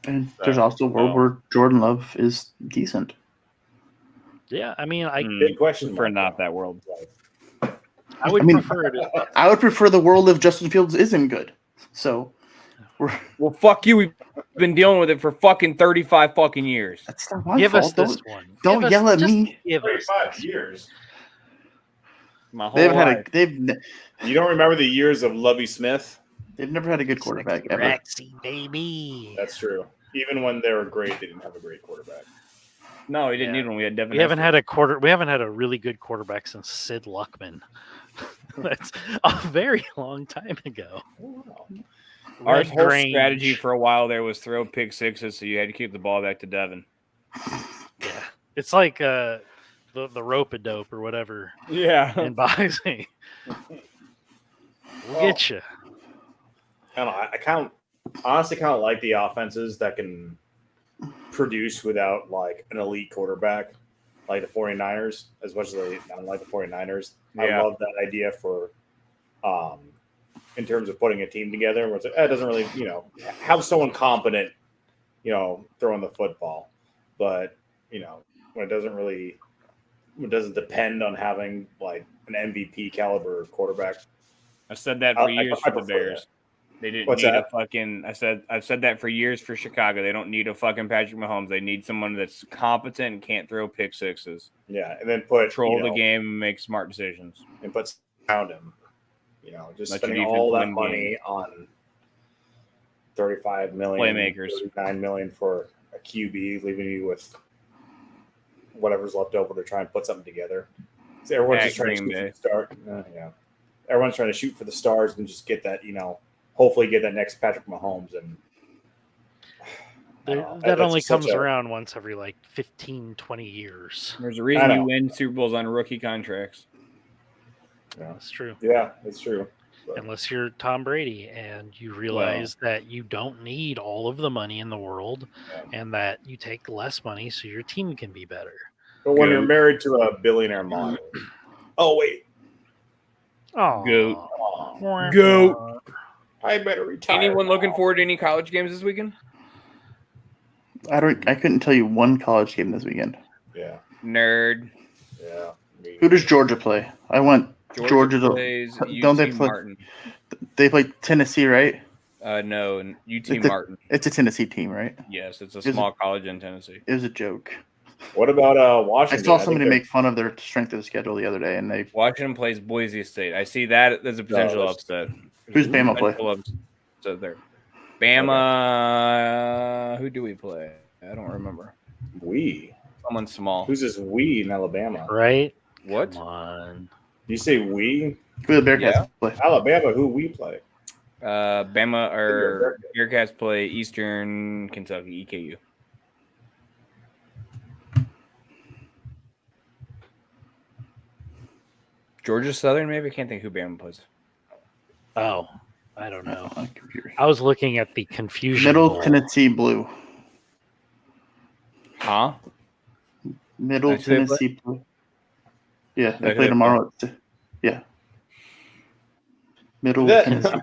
And there's also a world where Jordan Love is decent.
Yeah, I mean,
Big question
for not that world.
I would prefer it.
I would prefer the world if Justin Fields isn't good. So,
well, fuck you. We've been dealing with it for fucking 35 fucking years.
That's not my
Give
fault.
us this one.
Don't yell at me.
Give us
35 years.
My whole
They've had
life.
You don't remember the years of Lovie Smith?
They've never had a good quarterback ever.
Rexy, baby.
That's true. Even when they were great, they didn't have a great quarterback.
No, we didn't
Yeah.
need one. We had Devin.
We haven't
Hester.
had a really good quarterback since Sid Luckman. That's a very long time ago.
Wow.
Our
Red
whole
Grange.
strategy for a while there was throw pick sixes, so you had to keep the ball back to Devin.
Yeah, it's like the rope-a-dope or whatever
Yeah.
in boxing. We'll get you.
I don't know. I honestly kind of like the offenses that can produce without like an elite quarterback, like the 49ers, as much as I don't like the 49ers. I
Yeah.
love that idea for in terms of putting a team together where it's like, it doesn't really, have someone competent, throwing the football. But, when it doesn't depend on having like an MVP caliber quarterback.
I said that for years
I
for the
prefer
Bears.
that.
They didn't
What's
need
that?
I've said that for years for Chicago. They don't need a fucking Patrick Mahomes. They need someone that's competent and can't throw pick sixes.
Yeah, and then put
Control the game and make smart decisions.
and put around him. Just
Let your
spending
defense
all that
win
money
games.
on $35 million,
Playmakers.
$39 million for a QB, leaving you with whatever's left over to try and put something together. So everyone's just trying to shoot for the start. Yeah, everyone's trying to shoot for the stars and just get that, hopefully get that next Patrick Mahomes. And
That only comes around once every like 15, 20 years.
There's a reason you win Super Bowls on rookie contracts.
Yeah.
That's true.
Yeah, it's true. But
Unless you're Tom Brady and you realize that you don't need all of the money in the world and that you take less money so your team can be better.
But when you're married to a billionaire model. Oh, wait.
Oh,
Go.
I better retire.
Anyone looking forward to any college games this weekend?
I couldn't tell you one college game this weekend.
Yeah.
Nerd.
Yeah.
Who does Georgia play? I want Georgia to.
plays
Don't
UT
they play?
Martin.
They play Tennessee, right?
No, UT
It's
Martin.
It's a Tennessee team, right?
Yes, it's a small college in Tennessee.
It was a joke.
What about
I
Washington?
saw somebody make fun of their strength of the schedule the other day, and they.
Washington plays Boise State. I see that as a potential upset.
Who's Bama play?
So there. Bama. Who do we play? I don't remember. Someone small.
Who's this we in Alabama?
Right?
What?
Come on.
You say we?
Who the Bearcats play?
Alabama, who we play?
Bama or Bearcats play Eastern Kentucky, EKU. Georgia Southern, maybe? I can't think who Bama plays.
Oh, I don't know.
On computer.
I was looking at the confusion.
Middle
Bowl.
Tennessee Blue.
Huh?
Middle
That's who they
Tennessee Blue. Yeah, they
That's
play
who they
tomorrow. Yeah. Middle Tennessee.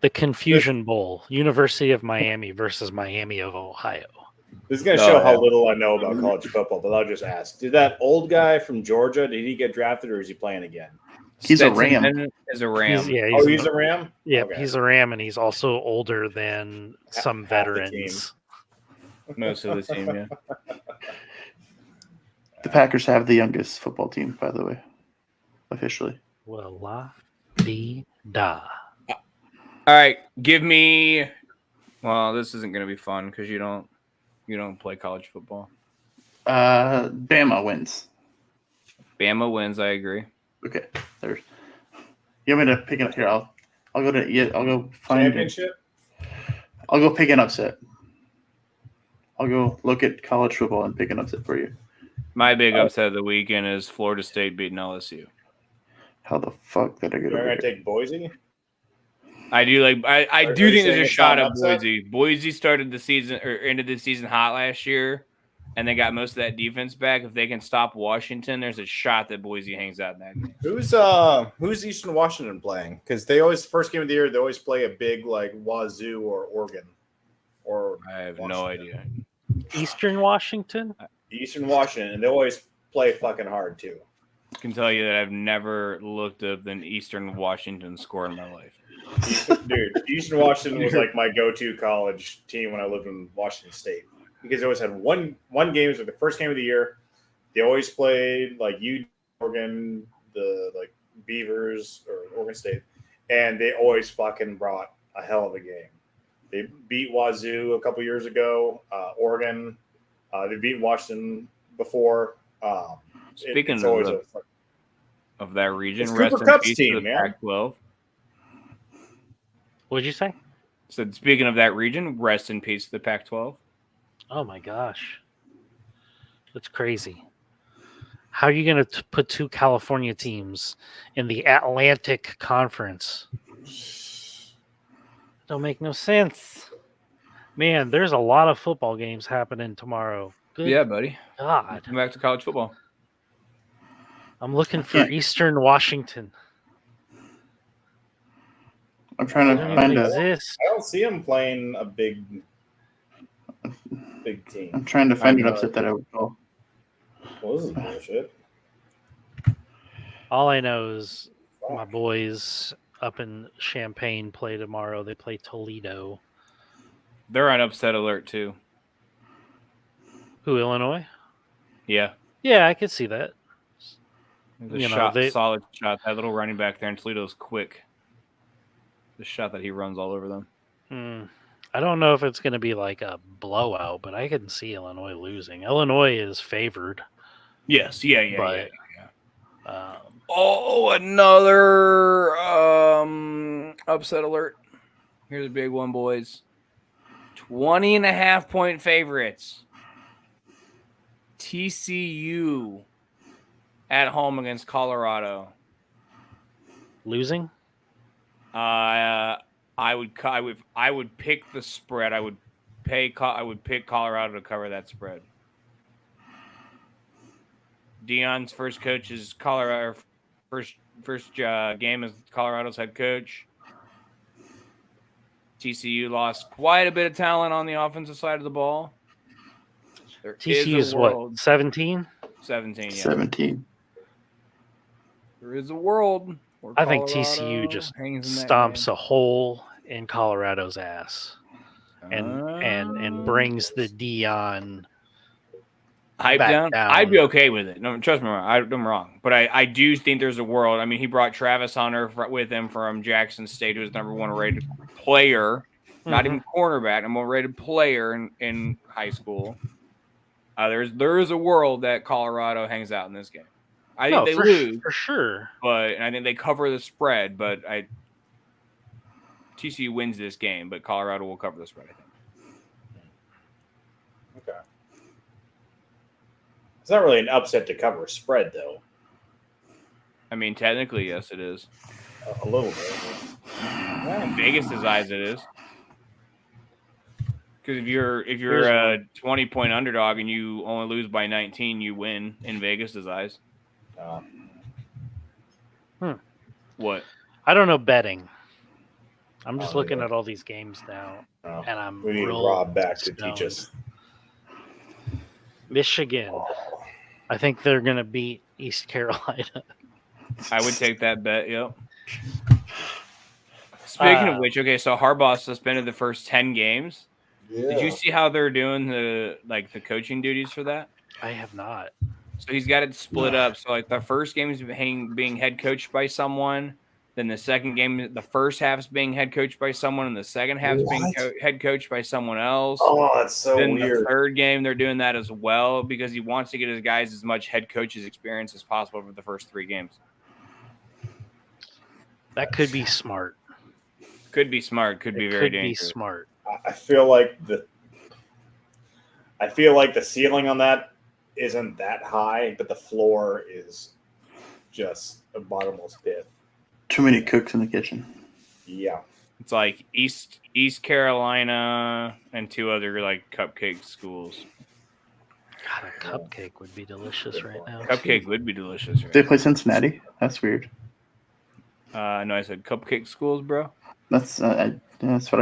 The Confusion Bowl, University of Miami versus Miami of Ohio.
This is going to show how little I know about college football, but I'll just ask. Did that old guy from Georgia, did he get drafted or is he playing again?
He's a Ram.
Is a Ram.
He's a Ram?
Yeah,
Okay.
he's a Ram, and he's also older than some
Half the
veterans.
Most of the team, yeah.
The Packers have the youngest football team, by the way, officially.
Well, la di da.
All right, give me. Well, this isn't going to be fun because you don't play college football.
Bama wins.
Bama wins. I agree.
Okay, there's. You want me to pick it up here? I'll go to. Yeah, I'll go find.
Championship?
I'll go pick an upset. I'll go look at college football and pick an upset for you.
My big upset of the weekend is Florida State beating LSU.
How the fuck did I get
You're
over
going to
here?
take Boise?
I do like. I
Are
do
you
think
saying
there's a
it's
shot
not
at
an upset?
Boise. Boise started the season or ended the season hot last year, and they got most of that defense back. If they can stop Washington, there's a shot that Boise hangs out in that game.
Who's Eastern Washington playing? Because they always first game of the year they always play a big like Wazoo or Oregon. Or
I have no idea.
Eastern Washington?
Eastern Washington, and they always play fucking hard too.
I can tell you that I've never looked up an Eastern Washington score in my life.
Dude, Eastern Washington was like my go-to college team when I lived in Washington State because they always had one game. It was the first game of the year. They always played like Oregon, the like Beavers or Oregon State, and they always fucking brought a hell of a game. They beat Wazoo a couple years ago. Oregon, they beat Washington before.
Speaking
it's always
of that region,
it's
rest
Cooper
in
Kupp's
peace
team,
to the
man.
Pac-12.
What'd you say?
So speaking of that region, rest in peace to the Pac-12.
Oh my gosh, that's crazy. How are you going to put two California teams in the Atlantic Conference? Don't make no sense. Man, there's a lot of football games happening tomorrow. Good
Yeah, buddy.
God.
Come back to college football.
I'm looking for Eastern Washington.
I'm trying
They
to
don't
find
even
a.
exist.
I don't see him playing a big team.
I'm trying to find an upset that I would call.
Well, this is bullshit.
All I know is my boys up in Champaign play tomorrow. They play Toledo.
They're on upset alert too.
Who, Illinois?
Yeah.
Yeah, I could see that.
Solid shot. That little running back there in Toledo's quick. The shot that he runs all over them.
I don't know if it's going to be like a blowout, but I can see Illinois losing. Illinois is favored.
Yes. Yeah. Another upset alert. Here's a big one, boys. 20.5-point favorites. TCU at home against Colorado.
Losing?
I would pick the spread. I would pick Colorado to cover that spread. Deion's first game as Colorado's head coach. TCU lost quite a bit of talent on the offensive side of the ball.
TCU's what? 17?
17, yeah.
17.
There is a world where
I think
Colorado
TCU just
hangs in that
stomps
game.
a hole in Colorado's ass and brings the Deion
hype
down.
I'd be okay with it. No, trust me, I'm wrong. But I do think there's a world. I mean, he brought Travis Hunter with him from Jackson State, who was number one rated player, not even cornerback, number one rated player in high school. There is a world that Colorado hangs out in this game. I think they lose
for sure,
and I think they cover the spread. But TCU wins this game, but Colorado will cover the spread, I think.
Okay. It's not really an upset to cover a spread, though.
I mean, technically, yes, it is.
A little bit.
In Vegas' eyes, it is. Because if you're a 20-point underdog and you only lose by 19, you win in Vegas' eyes. What?
I don't know betting. I'm just looking at all these games now, and
we need Rob back to teach us.
Michigan. I think they're going to beat East Carolina.
I would take that bet, yep. Speaking of which, okay, so Harbaugh suspended the first 10 games. Yeah. Did you see how they're doing the coaching duties for that?
I have not.
So he's got it split up. So the first game is being head coached by someone. Then the second game, the first half is being head coached by someone, and the second half is being head coached by someone else.
Oh, that's so
then
weird.
The third game, they're doing that as well because he wants to get his guys as much head coach's experience as possible for the first 3 games.
That could be smart.
Could be smart. Could be very dangerous.
Could be smart.
I feel like the ceiling on that isn't that high, but the floor is just a bottomless pit.
Too many cooks in the kitchen.
Yeah.
It's like East Carolina and 2 other cupcake schools.
God, a cupcake would be delicious right now.
Cupcake would be delicious right
They play Cincinnati? That's weird.
No, I said cupcake schools, bro.
That's what I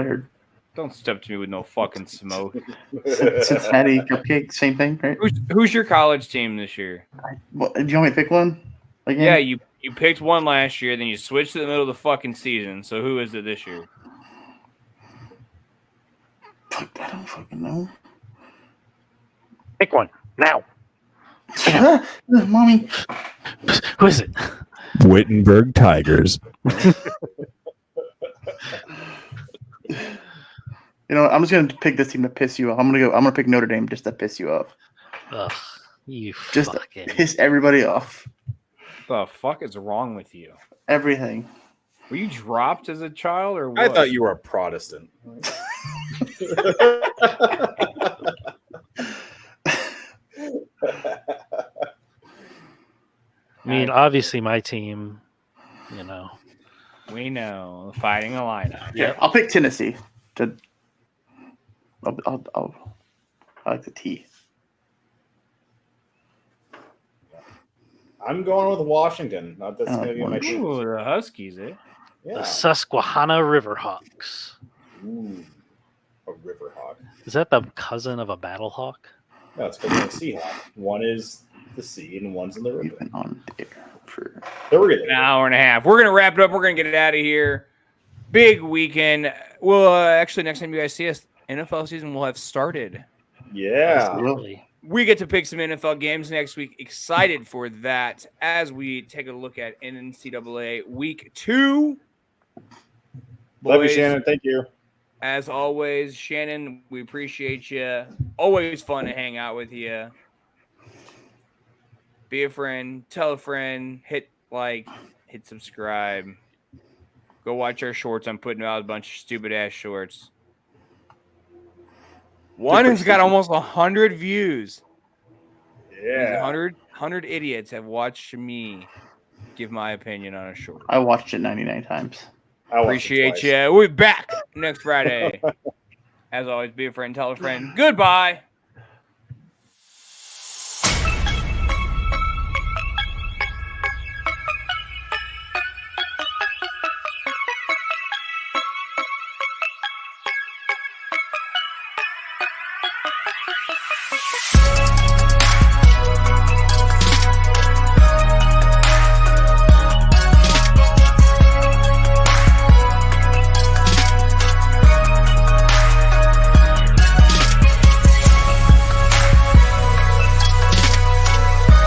heard.
Don't step to me with no fucking smoke.
Cincinnati cupcake, same thing, right?
Who's your college team this year?
Do you want me to pick one? Again?
Yeah, you picked one last year, then you switched to the middle of the fucking season. So who is it this year?
Fuck, I don't fucking know.
Pick one now.
Mommy.
Who is it?
Wittenberg Tigers.
You know, I'm just gonna pick this team to piss you off. I'm gonna pick Notre Dame just to piss you off.
Ugh, You
Just
fucking.
piss everybody off.
The fuck is wrong with you?
Everything.
Were you dropped as a child or what?
I thought you were a Protestant.
I mean, obviously, my team, you know.
We know Fighting Illini.
Yeah, I'll pick Tennessee. I like the T.
I'm going with Washington. Not that's going to be my team.
Ooh, the Huskies, eh?
The
Yeah.
Susquehanna Riverhawks.
Ooh, a Riverhawk.
Is that the cousin of a battlehawk?
No, it's because of the Seahawk. One is the sea and one's in the river.
We've been on air for
An hour and a half. We're gonna wrap it up. We're gonna get it out of here. Big weekend. Well, actually, next time you guys see us, NFL season will have started.
Yeah.
Absolutely.
We get to pick some NFL games next week. Excited for that as we take a look at NCAA Week 2.
Love you,
Boys,
Shannon. Thank you.
as always, Shannon, we appreciate you. Always fun to hang out with you. Be a friend, tell a friend, hit like, hit subscribe. Go watch our shorts. I'm putting out a bunch of stupid ass shorts. One has got almost 100 views.
Yeah.
100 idiots have watched me give my opinion on a short.
I watched it 99 times.
I watched it
Appreciate
twice.
you. We'll be back next Friday. As always, be a friend, tell a friend. Goodbye.